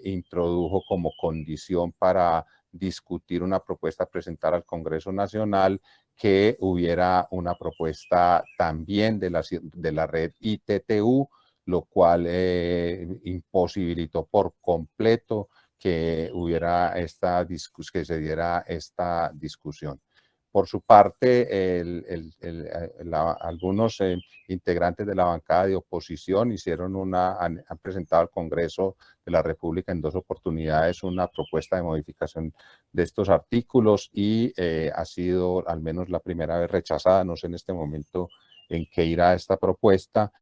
introdujo como condición para discutir una propuesta a presentar al Congreso Nacional que hubiera una propuesta también de la red ITTU, lo cual imposibilitó por completo que hubiera que se diera esta discusión. Por su parte, algunos integrantes de la bancada de oposición han presentado al Congreso de la República en 2 oportunidades una propuesta de modificación de estos artículos y ha sido al menos la primera vez rechazada. No sé en este momento en qué irá esta propuesta.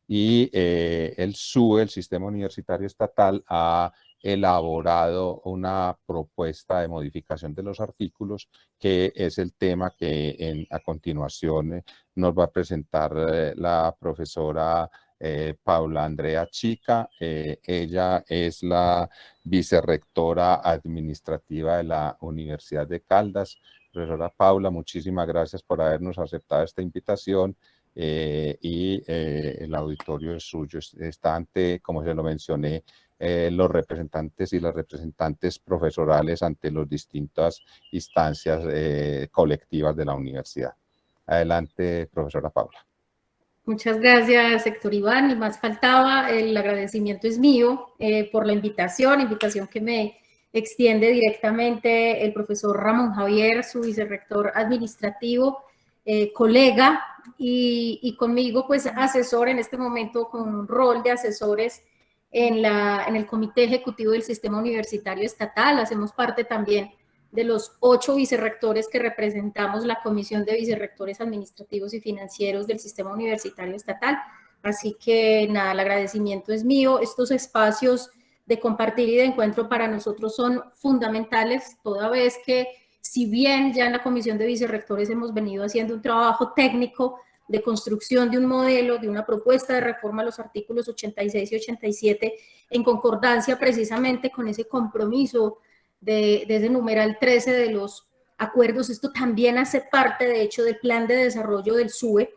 Y el SUE, el Sistema Universitario Estatal, ha elaborado una propuesta de modificación de los artículos, que es el tema que a continuación nos va a presentar la profesora Paula Andrea Chica. Ella es la vicerrectora administrativa de la Universidad de Caldas. Profesora Paula, muchísimas gracias por habernos aceptado esta invitación. El auditorio es suyo. Está ante, como se lo mencioné, los representantes y las representantes profesorales ante las distintas instancias colectivas de la universidad. Adelante, profesora Paula. Muchas gracias, Héctor Iván, y más faltaba, el agradecimiento es mío por la invitación que me extiende directamente el profesor Ramón Javier, su vicerrector administrativo, colega y conmigo pues asesor en este momento, con un rol de asesores en el Comité Ejecutivo del Sistema Universitario Estatal. Hacemos parte también de los 8 vicerrectores que representamos la Comisión de Vicerrectores Administrativos y Financieros del Sistema Universitario Estatal. Así que nada, el agradecimiento es mío. Estos espacios de compartir y de encuentro para nosotros son fundamentales, toda vez que, si bien ya en la Comisión de Vicerrectores hemos venido haciendo un trabajo técnico de construcción de un modelo, de una propuesta de reforma a los artículos 86 y 87, en concordancia precisamente con ese compromiso de ese numeral 13 de los acuerdos. Esto también hace parte, de hecho, del plan de desarrollo del SUE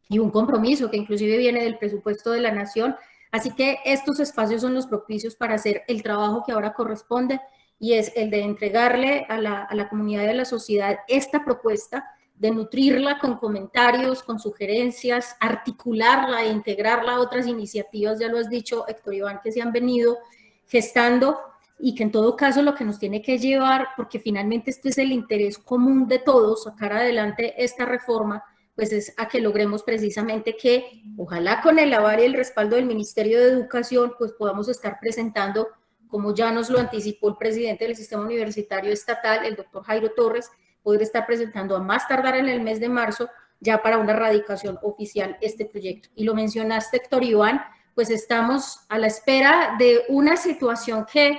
y un compromiso que inclusive viene del presupuesto de la Nación. Así que estos espacios son los propicios para hacer el trabajo que ahora corresponde, y es el de entregarle a la comunidad y a la sociedad esta propuesta, de nutrirla con comentarios, con sugerencias, articularla e integrarla a otras iniciativas, ya lo has dicho, Héctor Iván, que se han venido gestando, y que en todo caso lo que nos tiene que llevar, porque finalmente este es el interés común de todos, sacar adelante esta reforma, pues es a que logremos precisamente que, ojalá con el aval y el respaldo del Ministerio de Educación, pues podamos estar presentando, como ya nos lo anticipó el presidente del Sistema Universitario Estatal, el doctor Jairo Torres, poder estar presentando a más tardar en el mes de marzo, ya para una radicación oficial este proyecto. Y lo mencionaste, Héctor Iván, pues estamos a la espera de una situación que,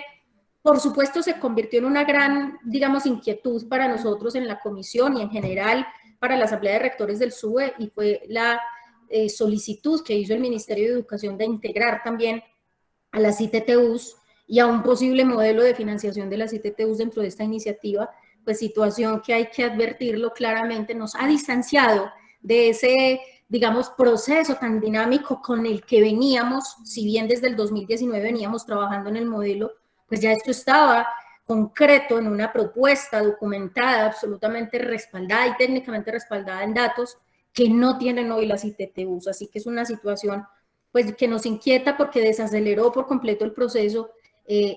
por supuesto, se convirtió en una gran, digamos, inquietud para nosotros en la comisión y en general para la Asamblea de Rectores del SUE, y fue la solicitud que hizo el Ministerio de Educación de integrar también a las ITTUs y a un posible modelo de financiación de las ITTUs dentro de esta iniciativa, pues situación que hay que advertirlo claramente, nos ha distanciado de ese, digamos, proceso tan dinámico con el que veníamos, si bien desde el 2019 veníamos trabajando en el modelo, pues ya esto estaba concreto en una propuesta documentada, absolutamente respaldada y técnicamente respaldada en datos, que no tienen hoy las ITTUs. Así que es una situación, pues, que nos inquieta porque desaceleró por completo el proceso.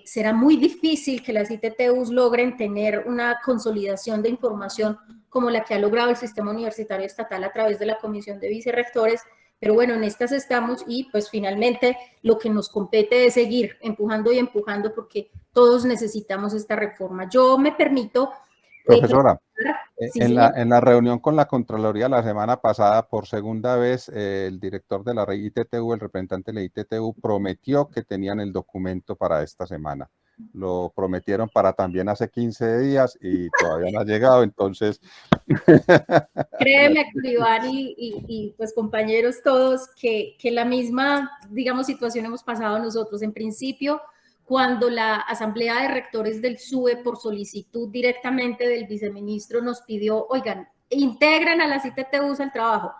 Será muy difícil que las ITTUs logren tener una consolidación de información como la que ha logrado el Sistema Universitario Estatal a través de la Comisión de Vicerrectores, pero bueno, en estas estamos, y pues finalmente lo que nos compete es seguir empujando y empujando, porque todos necesitamos esta reforma. Yo me permito... Profesora, sí, en la reunión con la Contraloría la semana pasada, por segunda vez, el director de la ITTU, el representante de la ITTU, prometió que tenían el documento para esta semana. Lo prometieron para también hace 15 días y todavía no ha llegado, entonces... Créeme, Iván, y pues compañeros todos, que la misma, digamos, situación hemos pasado nosotros. En principio, cuando la Asamblea de Rectores del SUE, por solicitud directamente del viceministro, nos pidió, oigan, integren a las ITTUs al trabajo.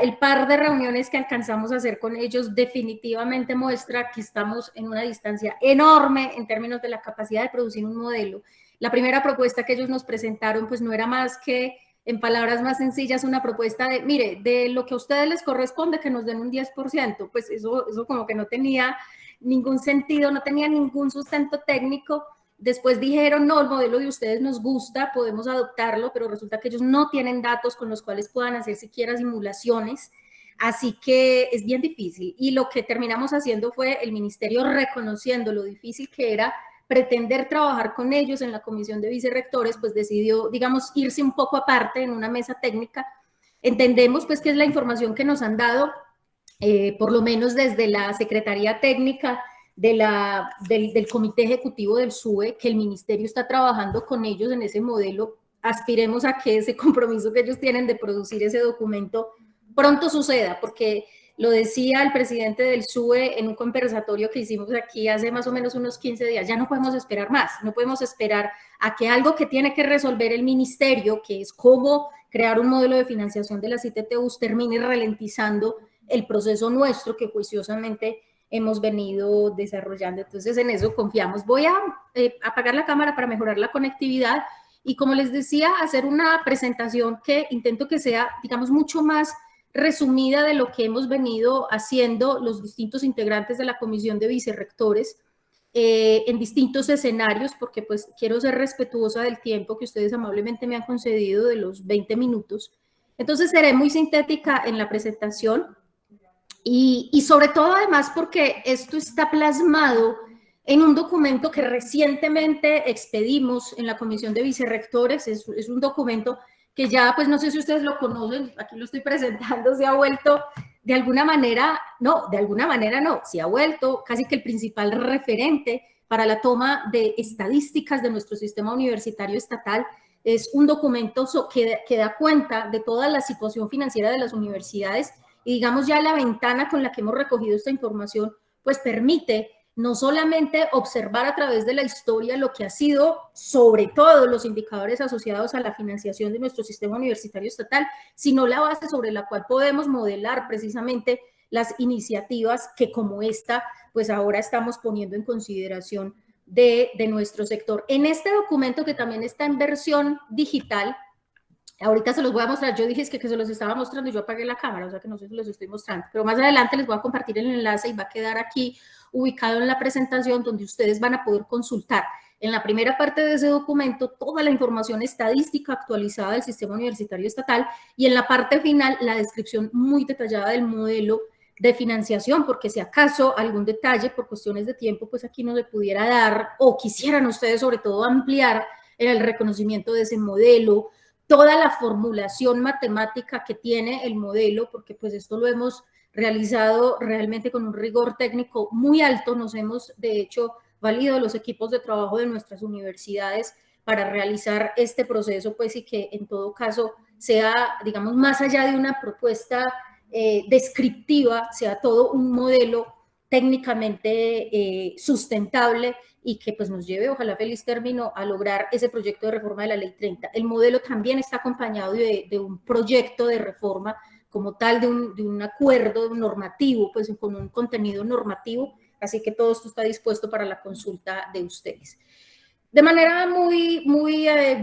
El par de reuniones que alcanzamos a hacer con ellos definitivamente muestra que estamos en una distancia enorme en términos de la capacidad de producir un modelo. La primera propuesta que ellos nos presentaron, pues no era más que, en palabras más sencillas, una propuesta de, mire, de lo que a ustedes les corresponde, que nos den un 10%. Pues eso como que no tenía ningún sentido, no tenía ningún sustento técnico. Después dijeron, no, el modelo de ustedes nos gusta, podemos adoptarlo, pero resulta que ellos no tienen datos con los cuales puedan hacer siquiera simulaciones, así que es bien difícil. Y lo que terminamos haciendo fue el ministerio reconociendo lo difícil que era pretender trabajar con ellos en la comisión de vicerrectores, pues decidió, digamos, irse un poco aparte en una mesa técnica. Entendemos pues que es la información que nos han dado, por lo menos desde la Secretaría Técnica del Comité Ejecutivo del SUE, que el ministerio está trabajando con ellos en ese modelo. Aspiremos a que ese compromiso que ellos tienen de producir ese documento pronto suceda, porque lo decía el presidente del SUE en un conversatorio que hicimos aquí hace más o menos unos 15 días, ya no podemos esperar más, no podemos esperar a que algo que tiene que resolver el ministerio, que es cómo crear un modelo de financiación de las ITTUs, termine ralentizando el proceso nuestro que juiciosamente hemos venido desarrollando. Entonces en eso confiamos. Voy a apagar la cámara para mejorar la conectividad y, como les decía, hacer una presentación que intento que sea, digamos, mucho más resumida de lo que hemos venido haciendo los distintos integrantes de la Comisión de Vicerrectores en distintos escenarios, porque pues quiero ser respetuosa del tiempo que ustedes amablemente me han concedido de los 20 minutos. Entonces seré muy sintética en la presentación y sobre todo además porque esto está plasmado en un documento que recientemente expedimos en la Comisión de Vicerrectores. Es un documento que ya, pues no sé si ustedes lo conocen, aquí lo estoy presentando, se ha vuelto de alguna manera no, se ha vuelto casi que el principal referente para la toma de estadísticas de nuestro sistema universitario estatal. Es un documento que da cuenta de toda la situación financiera de las universidades y, digamos, ya la ventana con la que hemos recogido esta información, pues permite no solamente observar a través de la historia lo que ha sido, sobre todo, los indicadores asociados a la financiación de nuestro sistema universitario estatal, sino la base sobre la cual podemos modelar precisamente las iniciativas que como esta, pues ahora estamos poniendo en consideración de nuestro sector. En este documento, que también está en versión digital, ahorita se los voy a mostrar. Yo dije que se los estaba mostrando y yo apagué la cámara, o sea que no sé si los estoy mostrando, pero más adelante les voy a compartir el enlace y va a quedar aquí ubicado en la presentación, donde ustedes van a poder consultar en la primera parte de ese documento toda la información estadística actualizada del sistema universitario estatal, y en la parte final la descripción muy detallada del modelo de financiación, porque si acaso algún detalle por cuestiones de tiempo pues aquí no se pudiera dar, o quisieran ustedes sobre todo ampliar en el reconocimiento de ese modelo, toda la formulación matemática que tiene el modelo, porque pues esto lo hemos realizado realmente con un rigor técnico muy alto. Nos hemos, de hecho, valido los equipos de trabajo de nuestras universidades para realizar este proceso, pues, y que en todo caso sea, digamos, más allá de una propuesta descriptiva, sea todo un modelo técnicamente sustentable y que pues nos lleve, ojalá feliz término, a lograr ese proyecto de reforma de la Ley 30. El modelo también está acompañado de un proyecto de reforma como tal, de un acuerdo normativo, pues con un contenido normativo, así que todo esto está dispuesto para la consulta de ustedes. De manera muy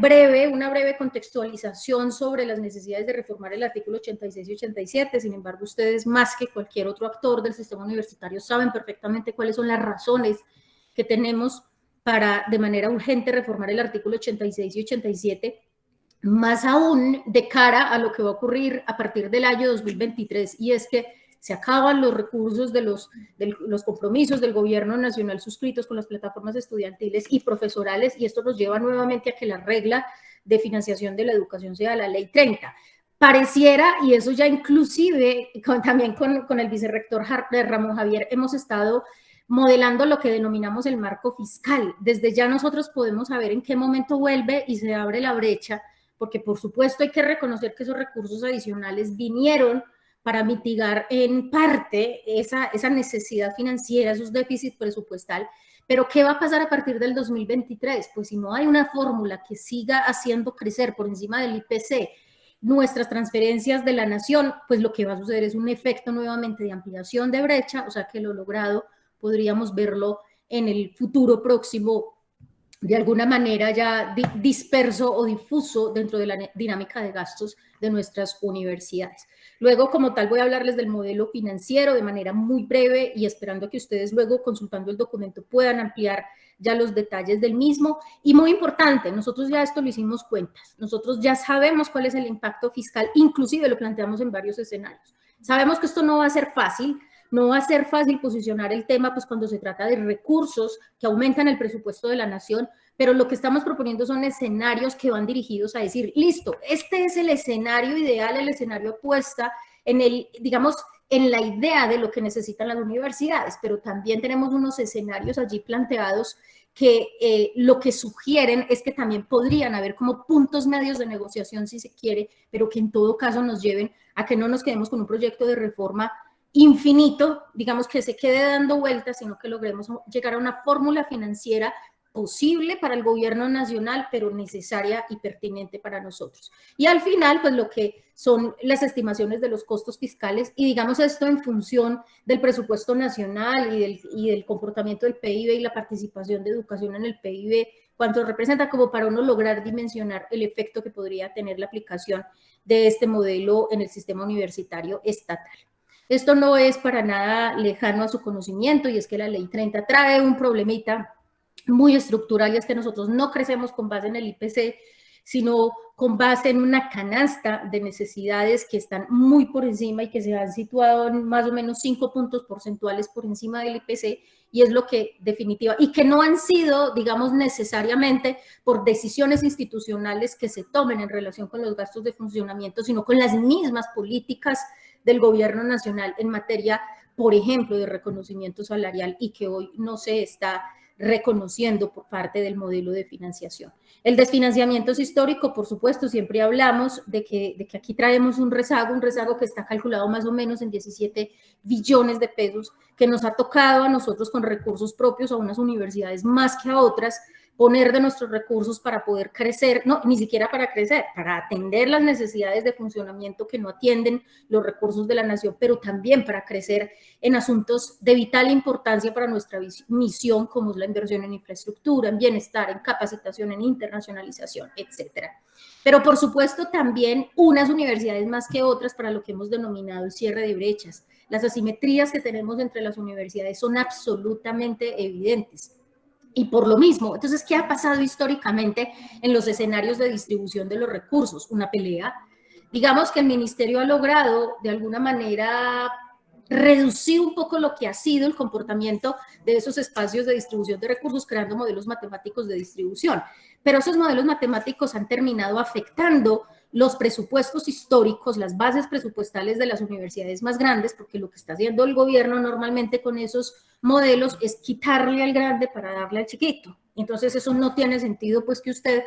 breve, una breve contextualización sobre las necesidades de reformar el artículo 86 y 87. Sin embargo, ustedes más que cualquier otro actor del sistema universitario saben perfectamente cuáles son las razones que tenemos para de manera urgente reformar el artículo 86 y 87, más aún de cara a lo que va a ocurrir a partir del año 2023, y es que se acaban los recursos de los compromisos del gobierno nacional suscritos con las plataformas estudiantiles y profesorales, y esto nos lleva nuevamente a que la regla de financiación de la educación sea la Ley 30. Pareciera, y eso ya inclusive también con el vicerrector Ramón Javier hemos estado modelando lo que denominamos el marco fiscal. Desde ya nosotros podemos saber en qué momento vuelve y se abre la brecha, porque por supuesto hay que reconocer que esos recursos adicionales vinieron para mitigar en parte esa necesidad financiera, esos déficits presupuestal. Pero ¿qué va a pasar a partir del 2023? Pues si no hay una fórmula que siga haciendo crecer por encima del IPC nuestras transferencias de la nación, pues lo que va a suceder es un efecto nuevamente de ampliación de brecha, o sea que lo logrado podríamos verlo en el futuro próximo de alguna manera ya disperso o difuso dentro de la dinámica de gastos de nuestras universidades. Luego, como tal, voy a hablarles del modelo financiero de manera muy breve y esperando que ustedes luego, consultando el documento, puedan ampliar ya los detalles del mismo. Y muy importante, nosotros ya esto lo hicimos cuentas, nosotros ya sabemos cuál es el impacto fiscal, inclusive lo planteamos en varios escenarios. Sabemos que esto no va a ser fácil, no va a ser fácil posicionar el tema pues cuando se trata de recursos que aumentan el presupuesto de la nación, pero lo que estamos proponiendo son escenarios que van dirigidos a decir, listo, este es el escenario ideal, el escenario apuesta en el, digamos, en la idea de lo que necesitan las universidades, pero también tenemos unos escenarios allí planteados que lo que sugieren es que también podrían haber como puntos medios de negociación si se quiere, pero que en todo caso nos lleven a que no nos quedemos con un proyecto de reforma infinito, digamos que se quede dando vueltas, sino que logremos llegar a una fórmula financiera posible para el gobierno nacional, pero necesaria y pertinente para nosotros. Y al final, pues lo que son las estimaciones de los costos fiscales, y digamos esto en función del presupuesto nacional y del comportamiento del PIB y la participación de educación en el PIB, cuánto representa, como para uno lograr dimensionar el efecto que podría tener la aplicación de este modelo en el sistema universitario estatal. Esto no es para nada lejano a su conocimiento, y es que la Ley 30 trae un problemita muy estructural, y es que nosotros no crecemos con base en el IPC, sino con base en una canasta de necesidades que están muy por encima y que se han situado en más o menos 5 puntos porcentuales por encima del IPC, y es lo que definitiva, y que no han sido, digamos, necesariamente por decisiones institucionales que se tomen en relación con los gastos de funcionamiento, sino con las mismas políticas del gobierno nacional en materia, por ejemplo, de reconocimiento salarial, y que hoy no se está reconociendo por parte del modelo de financiación. El desfinanciamiento es histórico, por supuesto, siempre hablamos de que aquí traemos un rezago que está calculado más o menos en 17 billones de pesos, que nos ha tocado a nosotros con recursos propios, a unas universidades más que a otras, poner de nuestros recursos para poder crecer, no, ni siquiera para crecer, para atender las necesidades de funcionamiento que no atienden los recursos de la nación, pero también para crecer en asuntos de vital importancia para nuestra misión, como es la inversión en infraestructura, en bienestar, en capacitación, en internacionalización, etcétera. Pero por supuesto también unas universidades más que otras para lo que hemos denominado el cierre de brechas. Las asimetrías que tenemos entre las universidades son absolutamente evidentes. Y por lo mismo, entonces, ¿qué ha pasado históricamente en los escenarios de distribución de los recursos? Una pelea. Digamos que el ministerio ha logrado, de alguna manera, reducir un poco lo que ha sido el comportamiento de esos espacios de distribución de recursos, creando modelos matemáticos de distribución. Pero esos modelos matemáticos han terminado afectando los presupuestos históricos, las bases presupuestales de las universidades más grandes, porque lo que está haciendo el gobierno normalmente con esos modelos es quitarle al grande para darle al chiquito. Entonces eso no tiene sentido, pues que usted,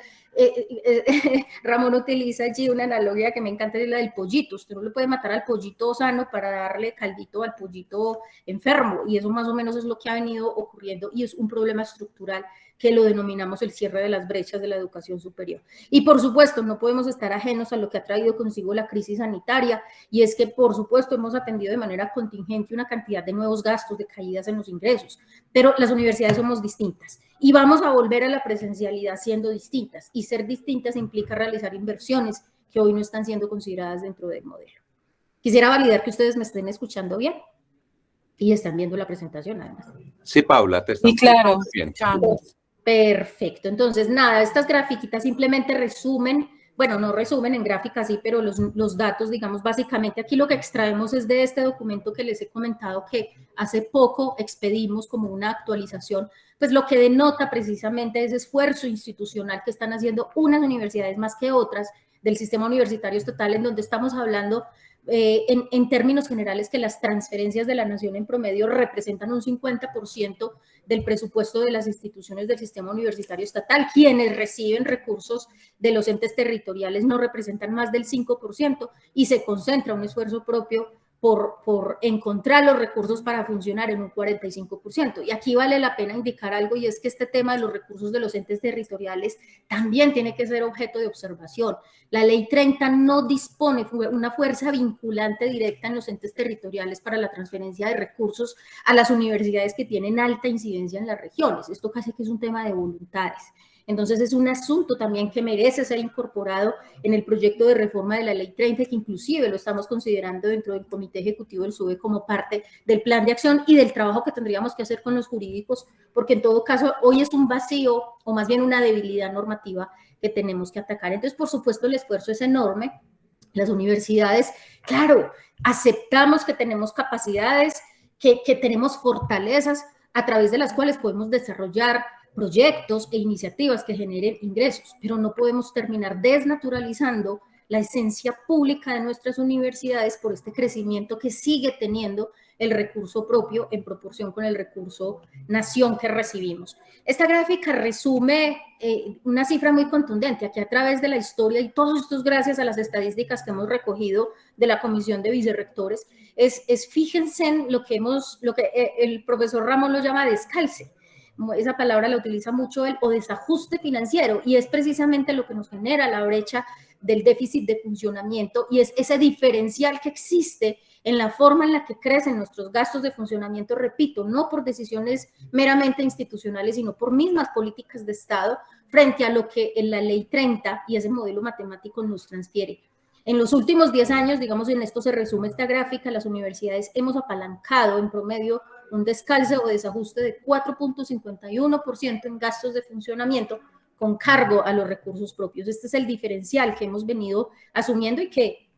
Ramón utiliza allí una analogía que me encanta, es la del pollito. Usted no le puede matar al pollito sano para darle caldito al pollito enfermo, y eso más o menos es lo que ha venido ocurriendo, y es un problema estructural que lo denominamos el cierre de las brechas de la educación superior. Y por supuesto, no podemos estar ajenos a lo que ha traído consigo la crisis sanitaria, y es que por supuesto hemos atendido de manera contingente una cantidad de nuevos gastos, de caídas en los ingresos, pero las universidades somos distintas y vamos a volver a la presencialidad siendo distintas, y ser distintas implica realizar inversiones que hoy no están siendo consideradas dentro del modelo. Quisiera validar que ustedes me estén escuchando bien y están viendo la presentación además. Sí, Paula, te estamos claro, bien. Perfecto. Entonces, nada, estas grafiquitas simplemente resumen, bueno, no resumen en gráficas, sí, pero los datos, digamos, básicamente aquí lo que extraemos es de este documento que les he comentado que hace poco expedimos como una actualización, pues lo que denota precisamente ese esfuerzo institucional que están haciendo unas universidades más que otras del sistema universitario estatal, en donde estamos hablando en términos generales que las transferencias de la nación en promedio representan un 50% del presupuesto de las instituciones del sistema universitario estatal. Quienes reciben recursos de los entes territoriales no representan más del 5% y se concentra un esfuerzo propio por encontrar los recursos para funcionar en un 45%. Y aquí vale la pena indicar algo, y es que este tema de los recursos de los entes territoriales también tiene que ser objeto de observación. La Ley 30 no dispone una fuerza vinculante directa en los entes territoriales para la transferencia de recursos a las universidades que tienen alta incidencia en las regiones. Esto casi que es un tema de voluntades. Entonces es un asunto también que merece ser incorporado en el proyecto de reforma de la Ley 30, que inclusive lo estamos considerando dentro del Comité Ejecutivo del SUBE como parte del plan de acción y del trabajo que tendríamos que hacer con los jurídicos, porque en todo caso hoy es un vacío o más bien una debilidad normativa que tenemos que atacar. Entonces, por supuesto, el esfuerzo es enorme. Las universidades, claro, aceptamos que tenemos capacidades, que tenemos fortalezas a través de las cuales podemos desarrollar proyectos e iniciativas que generen ingresos, pero no podemos terminar desnaturalizando la esencia pública de nuestras universidades por este crecimiento que sigue teniendo el recurso propio en proporción con el recurso nación que recibimos. Esta gráfica resume una cifra muy contundente. Aquí a través de la historia, y todo esto es gracias a las estadísticas que hemos recogido de la Comisión de Vicerrectores, fíjense en lo que el profesor Ramón lo llama descalce. Esa palabra la utiliza mucho él, o desajuste financiero, y es precisamente lo que nos genera la brecha del déficit de funcionamiento, y es ese diferencial que existe en la forma en la que crecen nuestros gastos de funcionamiento, repito, no por decisiones meramente institucionales, sino por mismas políticas de Estado, frente a lo que en la Ley 30 y ese modelo matemático nos transfiere. En los últimos 10 años, digamos, en esto se resume esta gráfica, las universidades hemos apalancado en promedio un descalce o desajuste de 4.51% en gastos de funcionamiento con cargo a los recursos propios. Este es el diferencial que hemos venido asumiendo y que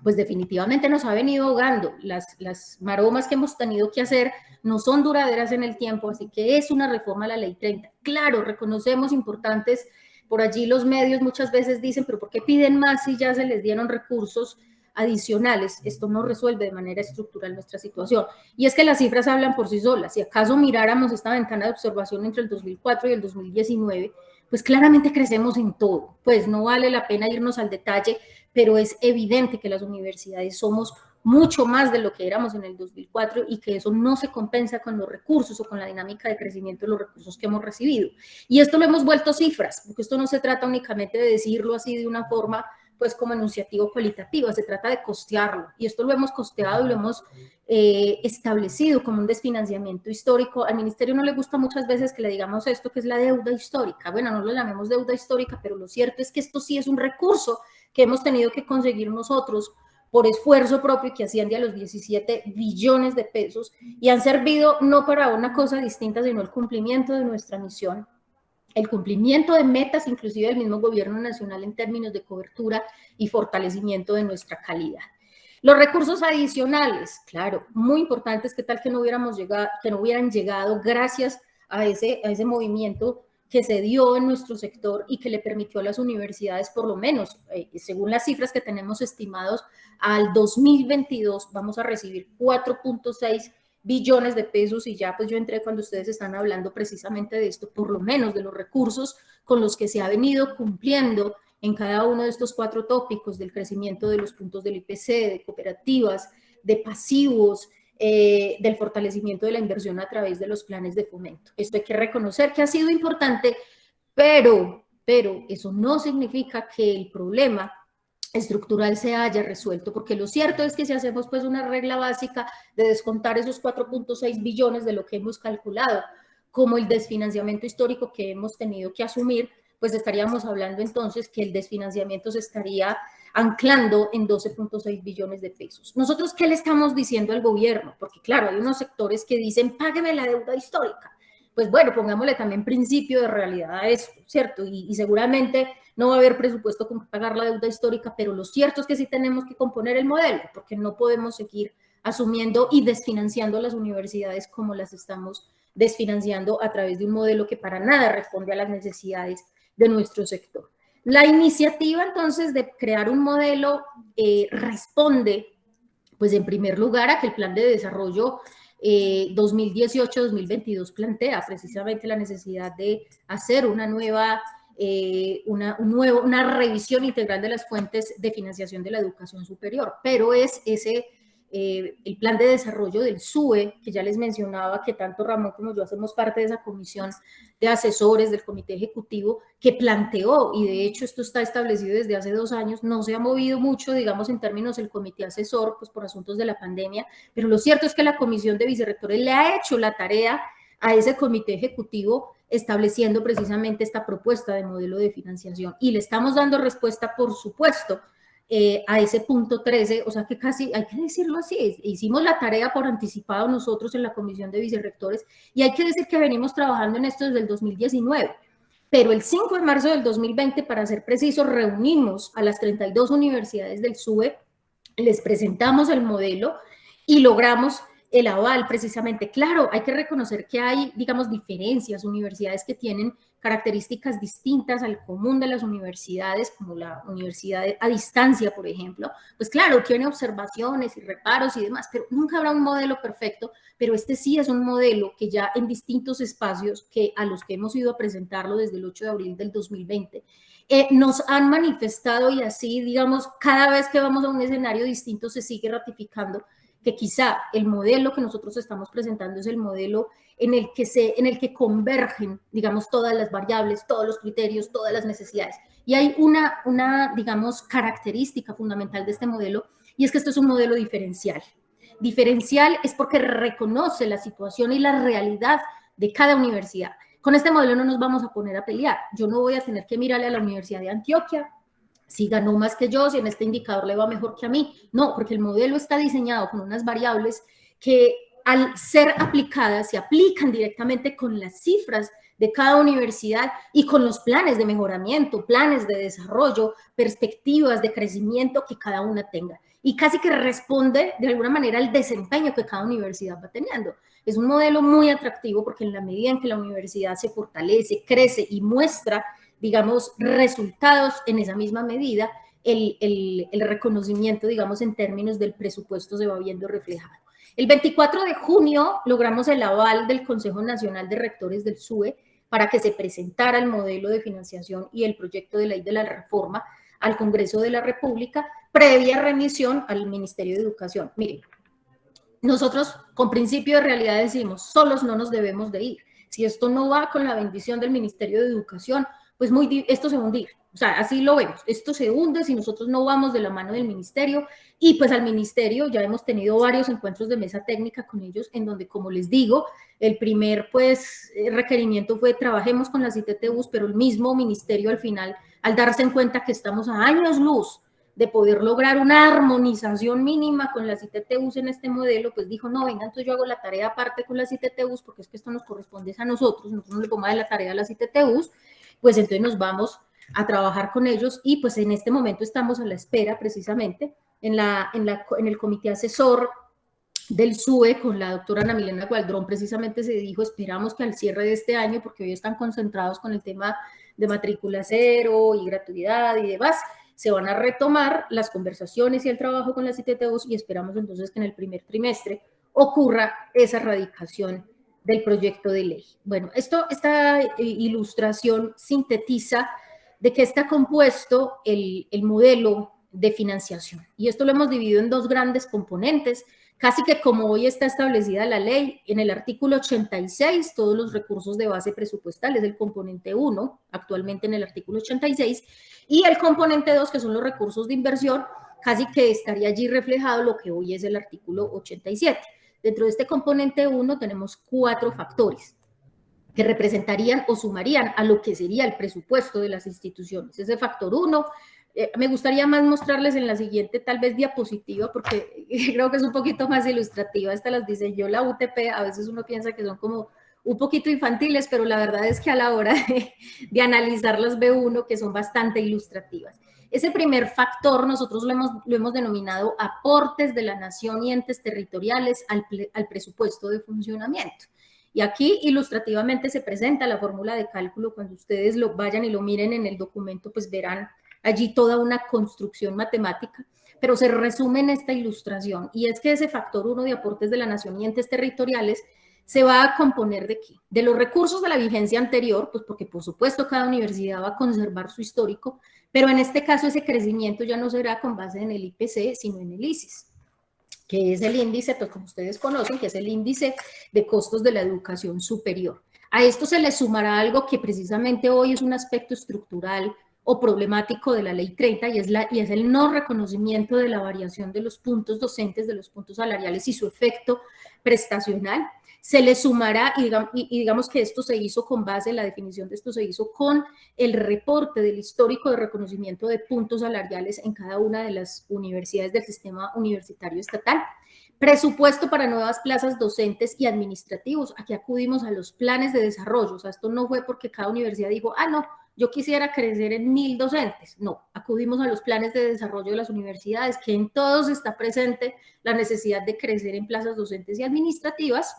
pues definitivamente nos ha venido ahogando. Las maromas que hemos tenido que hacer no son duraderas en el tiempo, así que es una reforma a la Ley 30. Claro, reconocemos importantes, por allí los medios muchas veces dicen, pero ¿por qué piden más si ya se les dieron recursos adicionales, esto no resuelve de manera estructural nuestra situación. Y es que las cifras hablan por sí solas. Si acaso miráramos esta ventana de observación entre el 2004 y el 2019, pues claramente crecemos en todo. Pues no vale la pena irnos al detalle, pero es evidente que las universidades somos mucho más de lo que éramos en el 2004 y que eso no se compensa con los recursos o con la dinámica de crecimiento de los recursos que hemos recibido. Y esto lo hemos vuelto cifras, porque esto no se trata únicamente de decirlo así de una forma pues como enunciativo cualitativa, se trata de costearlo. Y esto lo hemos costeado y lo hemos establecido como un desfinanciamiento histórico. Al ministerio no le gusta muchas veces que le digamos esto, que es la deuda histórica. Bueno, no lo llamemos deuda histórica, pero lo cierto es que esto sí es un recurso que hemos tenido que conseguir nosotros por esfuerzo propio, que asciende a los 17 billones de pesos y han servido no para una cosa distinta, sino el cumplimiento de nuestra misión, el cumplimiento de metas, inclusive del mismo gobierno nacional en términos de cobertura y fortalecimiento de nuestra calidad. Los recursos adicionales, claro, muy importantes, que tal que no hubieran llegado gracias a ese movimiento que se dio en nuestro sector y que le permitió a las universidades, por lo menos, según las cifras que tenemos estimados, al 2022 vamos a recibir 4.6 billones de pesos, y ya pues yo entré cuando ustedes están hablando precisamente de esto, por lo menos de los recursos con los que se ha venido cumpliendo en cada uno de estos 4 tópicos del crecimiento de los puntos del IPC, de cooperativas, de pasivos, del fortalecimiento de la inversión a través de los planes de fomento. Esto hay que reconocer que ha sido importante, pero eso no significa que el problema estructural se haya resuelto, porque lo cierto es que si hacemos pues una regla básica de descontar esos 4.6 billones de lo que hemos calculado como el desfinanciamiento histórico que hemos tenido que asumir, pues estaríamos hablando entonces que el desfinanciamiento se estaría anclando en 12.6 billones de pesos. ¿Nosotros qué le estamos diciendo al gobierno? Porque claro, hay unos sectores que dicen, págueme la deuda histórica. Pues bueno, pongámosle también principio de realidad a esto, ¿cierto? Y seguramente no va a haber presupuesto con pagar la deuda histórica, pero lo cierto es que sí tenemos que componer el modelo, porque no podemos seguir asumiendo y desfinanciando las universidades como las estamos desfinanciando a través de un modelo que para nada responde a las necesidades de nuestro sector. La iniciativa, entonces, de crear un modelo responde, pues, en primer lugar, a que el plan de desarrollo 2018-2022 plantea precisamente la necesidad de hacer una revisión integral de las fuentes de financiación de la educación superior, pero es el plan de desarrollo del SUE, que ya les mencionaba que tanto Ramón como yo hacemos parte de esa comisión de asesores del comité ejecutivo, que planteó, y de hecho esto está establecido desde hace 2 años, no se ha movido mucho, digamos, en términos del comité asesor, pues por asuntos de la pandemia, pero lo cierto es que la comisión de vicerrectores le ha hecho la tarea a ese comité ejecutivo estableciendo precisamente esta propuesta de modelo de financiación, y le estamos dando respuesta, por supuesto, a ese punto 13, o sea que casi, hay que decirlo así, hicimos la tarea por anticipado nosotros en la comisión de vicerrectores, y hay que decir que venimos trabajando en esto desde el 2019, pero el 5 de marzo del 2020, para ser precisos, reunimos a las 32 universidades del SUE, les presentamos el modelo y logramos el aval precisamente. Claro, hay que reconocer que hay, digamos, diferencias, universidades que tienen características distintas al común de las universidades, como la universidad a distancia, por ejemplo, pues claro, tiene observaciones y reparos y demás, pero nunca habrá un modelo perfecto, pero este sí es un modelo que ya en distintos espacios a los que hemos ido a presentarlo desde el 8 de abril del 2020, nos han manifestado, y así, digamos, cada vez que vamos a un escenario distinto se sigue ratificando que quizá el modelo que nosotros estamos presentando es el modelo en el que convergen, digamos, todas las variables, todos los criterios, todas las necesidades. Y hay una, digamos, característica fundamental de este modelo, y es que esto es un modelo diferencial. Diferencial es porque reconoce la situación y la realidad de cada universidad. Con este modelo no nos vamos a poner a pelear. Yo no voy a tener que mirarle a la Universidad de Antioquia si ganó más que yo, si en este indicador le va mejor que a mí. No, porque el modelo está diseñado con unas variables que al ser aplicadas se aplican directamente con las cifras de cada universidad y con los planes de mejoramiento, planes de desarrollo, perspectivas de crecimiento que cada una tenga. Y casi que responde de alguna manera al desempeño que cada universidad va teniendo. Es un modelo muy atractivo porque en la medida en que la universidad se fortalece, crece y muestra, digamos, resultados en esa misma medida, el reconocimiento, digamos, en términos del presupuesto se va viendo reflejado. El 24 de junio logramos el aval del Consejo Nacional de Rectores del SUE para que se presentara el modelo de financiación y el proyecto de ley de la reforma al Congreso de la República, previa remisión al Ministerio de Educación. Miren, nosotros con principio de realidad decimos, solos no nos debemos de ir. Si esto no va con la bendición del Ministerio de Educación, pues esto se va a hundir. O sea, así lo vemos. Esto se hunde si nosotros no vamos de la mano del ministerio, y pues al ministerio ya hemos tenido varios encuentros de mesa técnica con ellos, en donde, como les digo, el primer requerimiento fue trabajemos con las ITTUs, pero el mismo ministerio al final, al darse en cuenta que estamos a años luz de poder lograr una armonización mínima con las ITTUs en este modelo, pues dijo, no, venga, entonces yo hago la tarea aparte con las ITTUs, porque es que esto nos corresponde a nosotros no le podemos dar la tarea a las ITTUs, pues entonces nos vamos a trabajar con ellos, y pues en este momento estamos a la espera precisamente en el comité asesor del SUE con la doctora Ana Milena Gualdrón. Precisamente se dijo, esperamos que al cierre de este año, porque hoy están concentrados con el tema de matrícula cero y gratuidad y demás, se van a retomar las conversaciones y el trabajo con las ITTUs, y esperamos entonces que en el primer trimestre ocurra esa radicación del proyecto de ley. Bueno, esta ilustración sintetiza de qué está compuesto el modelo de financiación. Y esto lo hemos dividido en dos grandes componentes, casi que como hoy está establecida la ley. En el artículo 86, todos los recursos de base presupuestal es el componente 1, actualmente en el artículo 86, y el componente 2, que son los recursos de inversión, casi que estaría allí reflejado lo que hoy es el artículo 87. Dentro de este componente 1 tenemos 4 factores que representarían o sumarían a lo que sería el presupuesto de las instituciones. Ese factor 1, me gustaría más mostrarles en la siguiente tal vez diapositiva, porque creo que es un poquito más ilustrativa. Esta las diseñó la UTP, a veces uno piensa que son como un poquito infantiles, pero la verdad es que a la hora de analizarlas ve uno que son bastante ilustrativas. Ese primer factor nosotros lo hemos denominado aportes de la nación y entes territoriales al presupuesto de funcionamiento. Y aquí ilustrativamente se presenta la fórmula de cálculo. Cuando ustedes lo vayan y lo miren en el documento, pues verán allí toda una construcción matemática, pero se resume en esta ilustración, y es que ese factor 1 de aportes de la nación y entes territoriales se va a componer ¿de qué? De los recursos de la vigencia anterior, pues porque por supuesto cada universidad va a conservar su histórico, pero en este caso ese crecimiento ya no será con base en el IPC, sino en el ICIS, que es el índice, pues como ustedes conocen, que es el índice de costos de la educación superior. A esto se le sumará algo que precisamente hoy es un aspecto estructural o problemático de la Ley 30, y es el no reconocimiento de la variación de los puntos docentes, de los puntos salariales y su efecto prestacional. Se le sumará, y digamos que esto se hizo con base, la definición de esto se hizo con el reporte del histórico de reconocimiento de puntos salariales en cada una de las universidades del sistema universitario estatal. Presupuesto para nuevas plazas docentes y administrativos. Aquí acudimos a los planes de desarrollo. O sea, esto no fue porque cada universidad dijo, no, yo quisiera crecer en 1000 docentes. No, acudimos a los planes de desarrollo de las universidades, que en todos está presente la necesidad de crecer en plazas docentes y administrativas.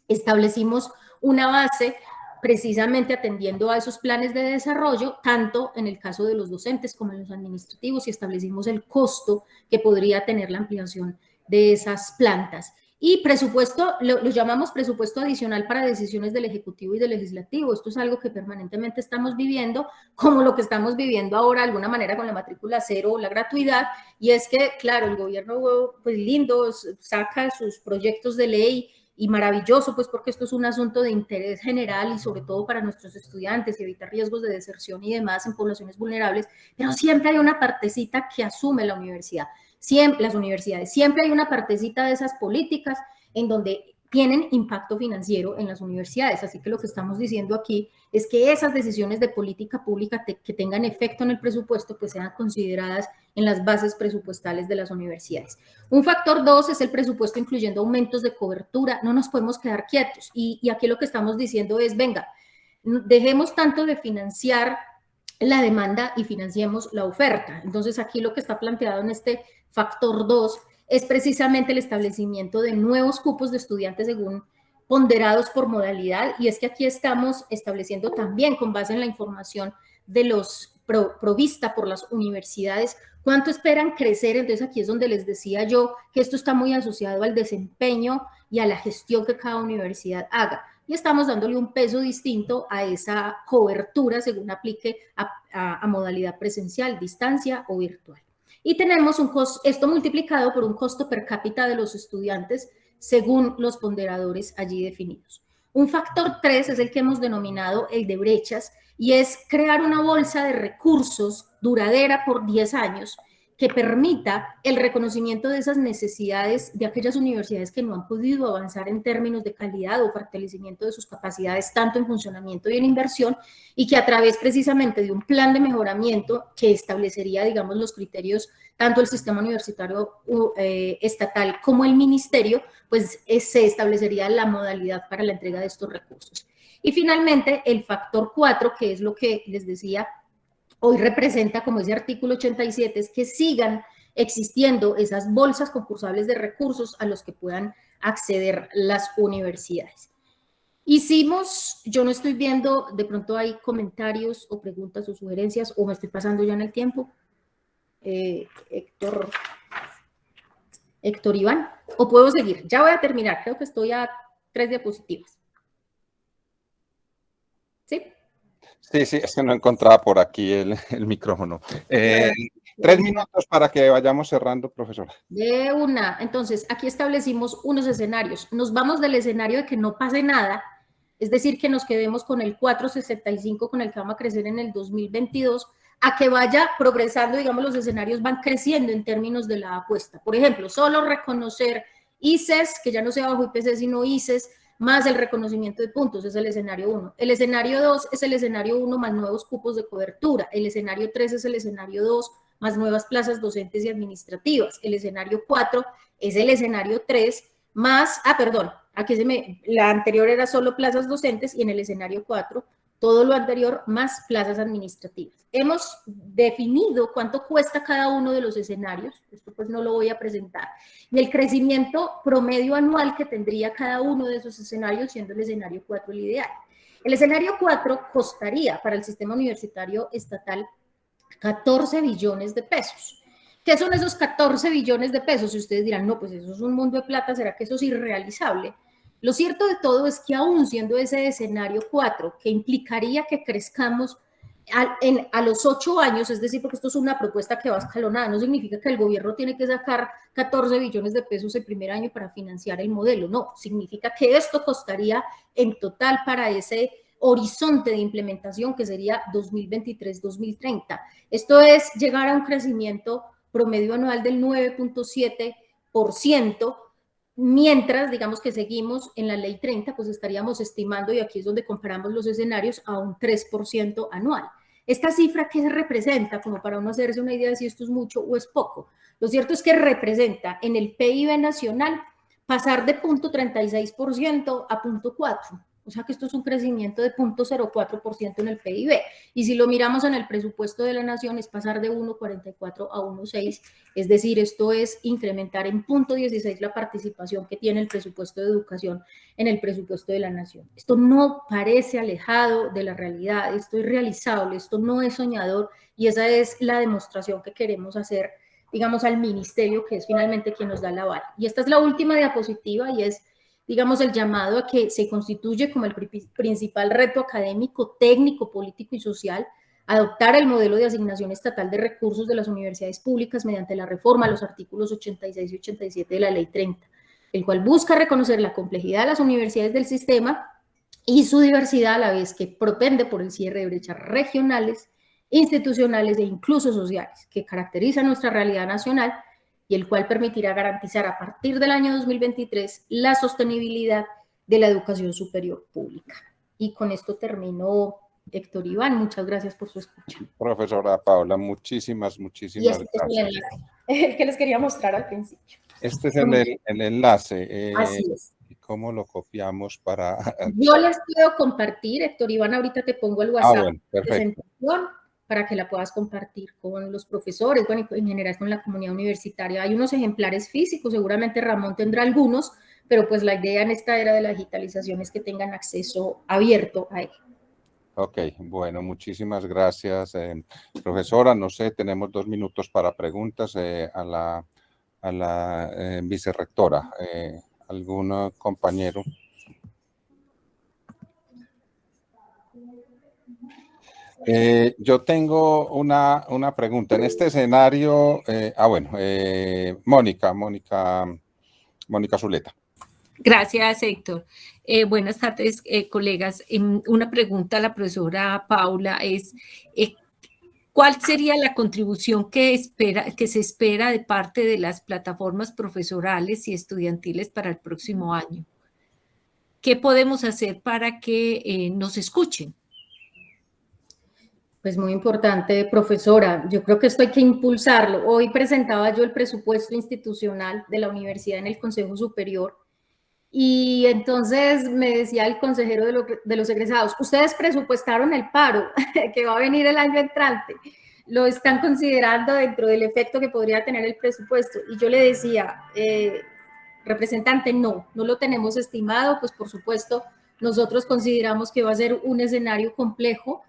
Establecimos una base precisamente atendiendo a esos planes de desarrollo, tanto en el caso de los docentes como en los administrativos, y establecimos el costo que podría tener la ampliación de esas plantas. Y presupuesto, lo llamamos presupuesto adicional para decisiones del Ejecutivo y del Legislativo. Esto es algo que permanentemente estamos viviendo, como lo que estamos viviendo ahora de alguna manera con la matrícula cero o la gratuidad, y es que, claro, el gobierno, pues lindo, saca sus proyectos de ley, y maravilloso, pues porque esto es un asunto de interés general y sobre todo para nuestros estudiantes, y evitar riesgos de deserción y demás en poblaciones vulnerables, pero siempre hay una partecita que asume la universidad, las universidades, siempre hay una partecita de esas políticas en donde tienen impacto financiero en las universidades. Así que lo que estamos diciendo aquí es que esas decisiones de política pública que tengan efecto en el presupuesto, pues sean consideradas en las bases presupuestales de las universidades. Un factor 2 es el presupuesto incluyendo aumentos de cobertura. No nos podemos quedar quietos, y aquí lo que estamos diciendo es, venga, dejemos tanto de financiar la demanda y financiemos la oferta. Entonces aquí lo que está planteado en este factor 2 es precisamente el establecimiento de nuevos cupos de estudiantes según ponderados por modalidad, y es que aquí estamos estableciendo también con base en la información de los provista por las universidades, cuánto esperan crecer. Entonces aquí es donde les decía yo que esto está muy asociado al desempeño y a la gestión que cada universidad haga. Y estamos dándole un peso distinto a esa cobertura según aplique a modalidad presencial, distancia o virtual. Y tenemos esto multiplicado por un costo per cápita de los estudiantes según los ponderadores allí definidos. Un factor 3 es el que hemos denominado el de brechas, y es crear una bolsa de recursos duradera por 10 años que permita el reconocimiento de esas necesidades de aquellas universidades que no han podido avanzar en términos de calidad o fortalecimiento de sus capacidades, tanto en funcionamiento y en inversión, y que a través precisamente de un plan de mejoramiento que establecería, digamos, los criterios, tanto el sistema universitario estatal como el ministerio, pues se establecería la modalidad para la entrega de estos recursos. Y finalmente, el factor 4, que es lo que les decía, hoy representa como ese artículo 87, es que sigan existiendo esas bolsas concursables de recursos a los que puedan acceder las universidades. Yo no estoy viendo, de pronto hay comentarios o preguntas o sugerencias, o me estoy pasando ya en el tiempo. Héctor Iván, o puedo seguir. Ya voy a terminar, creo que estoy a 3 diapositivas. ¿Sí? Sí, es que no encontraba por aquí el micrófono. 3 minutos para que vayamos cerrando, profesora. De una. Entonces, aquí establecimos unos escenarios. Nos vamos del escenario de que no pase nada, es decir, que nos quedemos con el 4.65 con el que vamos a crecer en el 2022, a que vaya progresando, digamos, los escenarios van creciendo en términos de la apuesta. Por ejemplo, solo reconocer ICES, que ya no sea bajo IPC, sino ICES, más el reconocimiento de puntos, es el escenario 1. El escenario 2 es el escenario 1 más nuevos cupos de cobertura. El escenario 3 es el escenario 2 más nuevas plazas docentes y administrativas. El escenario 4 es el escenario 3 más, la anterior era solo plazas docentes, y en el escenario 4 todo lo anterior más plazas administrativas. Hemos definido cuánto cuesta cada uno de los escenarios, esto pues no lo voy a presentar, y el crecimiento promedio anual que tendría cada uno de esos escenarios, siendo el escenario 4 el ideal. El escenario 4 costaría para el sistema universitario estatal 14 billones de pesos. ¿Qué son esos 14 billones de pesos? Si ustedes dirán, no, pues eso es un mundo de plata, ¿será que eso es irrealizable? Lo cierto de todo es que aún siendo ese escenario 4, que implicaría que crezcamos a los 8 años, es decir, porque esto es una propuesta que va escalonada, no significa que el gobierno tiene que sacar 14 billones de pesos el primer año para financiar el modelo, no, significa que esto costaría en total para ese horizonte de implementación que sería 2023-2030. Esto es llegar a un crecimiento promedio anual del 9.7%, mientras, digamos que seguimos en la ley 30, pues estaríamos estimando, y aquí es donde comparamos los escenarios, a un 3% anual. Esta cifra, ¿qué representa? Como para uno hacerse una idea de si esto es mucho o es poco. Lo cierto es que representa en el PIB nacional pasar de 0.36% a 0.4%. O sea que esto es un crecimiento de 0.04% en el PIB. Y si lo miramos en el presupuesto de la nación, es pasar de 1.44 a 1.6. Es decir, esto es incrementar en 0.16 la participación que tiene el presupuesto de educación en el presupuesto de la nación. Esto no parece alejado de la realidad, esto es realizable, esto no es soñador, y esa es la demostración que queremos hacer, digamos, al ministerio, que es finalmente quien nos da la aval. Y esta es la última diapositiva, y es, digamos, el llamado a que se constituye como el principal reto académico, técnico, político y social, adoptar el modelo de asignación estatal de recursos de las universidades públicas mediante la reforma a los artículos 86 y 87 de la Ley 30, el cual busca reconocer la complejidad de las universidades del sistema y su diversidad, a la vez que propende por el cierre de brechas regionales, institucionales e incluso sociales que caracterizan nuestra realidad nacional, y el cual permitirá garantizar a partir del año 2023 la sostenibilidad de la educación superior pública. Y con esto termino, Héctor Iván. Muchas gracias por su escucha. Profesora Paula, muchísimas gracias. El que les quería mostrar al principio. Este es el enlace. Así es. ¿Cómo lo copiamos para...? Yo les puedo compartir, Héctor Iván, ahorita te pongo el WhatsApp bueno, de presentación para que la puedas compartir con los profesores, bueno, y en general con la comunidad universitaria. Hay unos ejemplares físicos, seguramente Ramón tendrá algunos, pero pues la idea en esta era de la digitalización es que tengan acceso abierto a él. Ok, bueno, muchísimas gracias, profesora. No sé, tenemos 2 minutos para preguntas a la vicerrectora. ¿Algún compañero? Yo tengo una pregunta. En este escenario, Mónica Zuleta. Gracias, Héctor. Buenas tardes, colegas. Una pregunta a la profesora Paula es, ¿cuál sería la contribución que se espera de parte de las plataformas profesorales y estudiantiles para el próximo año? ¿Qué podemos hacer para que nos escuchen? Pues muy importante, profesora. Yo creo que esto hay que impulsarlo. Hoy presentaba yo el presupuesto institucional de la universidad en el Consejo Superior y entonces me decía el consejero de los egresados, ustedes presupuestaron el paro que va a venir el año entrante. Lo están considerando dentro del efecto que podría tener el presupuesto. Y yo le decía, representante, no lo tenemos estimado, pues por supuesto nosotros consideramos que va a ser un escenario complejo,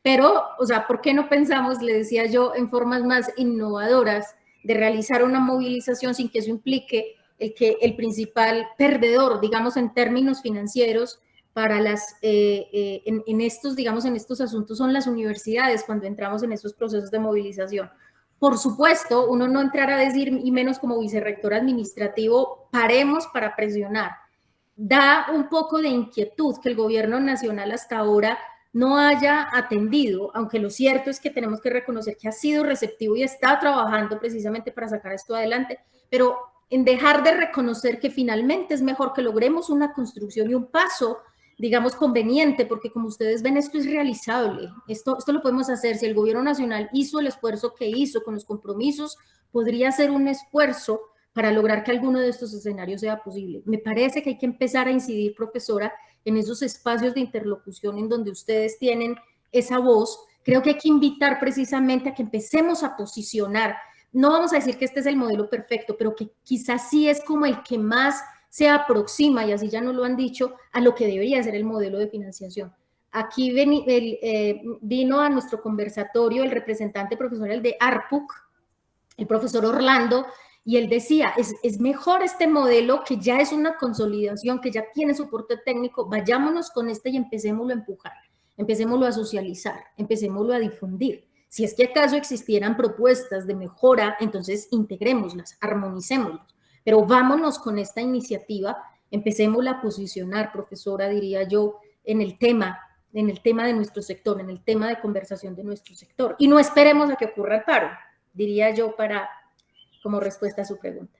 pero, o sea, ¿por qué no pensamos, le decía yo, en formas más innovadoras de realizar una movilización sin que eso implique que el principal perdedor, digamos, en términos financieros para en estos asuntos son las universidades cuando entramos en estos procesos de movilización? Por supuesto, uno no entrará a decir, y menos como vicerrector administrativo, paremos para presionar. Da un poco de inquietud que el gobierno nacional hasta ahora no haya atendido, aunque lo cierto es que tenemos que reconocer que ha sido receptivo y está trabajando precisamente para sacar esto adelante, pero en dejar de reconocer que finalmente es mejor que logremos una construcción y un paso, digamos, conveniente, porque como ustedes ven, esto es realizable, esto lo podemos hacer. Si el gobierno nacional hizo el esfuerzo que hizo con los compromisos, podría ser un esfuerzo para lograr que alguno de estos escenarios sea posible. Me parece que hay que empezar a incidir, profesora, en esos espacios de interlocución en donde ustedes tienen esa voz. Creo que hay que invitar precisamente a que empecemos a posicionar. No vamos a decir que este es el modelo perfecto, pero que quizás sí es como el que más se aproxima, y así ya nos lo han dicho, a lo que debería ser el modelo de financiación. Aquí vino a nuestro conversatorio el representante profesional de ARPUC, el profesor Orlando, y él decía, es mejor este modelo que ya es una consolidación, que ya tiene soporte técnico, vayámonos con este y empecémoslo a empujar, empecémoslo a socializar, empecémoslo a difundir. Si es que acaso existieran propuestas de mejora, entonces integrémoslas, armonicémoslas, pero vámonos con esta iniciativa, empecémosla a posicionar, profesora, diría yo, en el tema de nuestro sector, en el tema de conversación de nuestro sector, y no esperemos a que ocurra el paro, diría yo, como respuesta a su pregunta.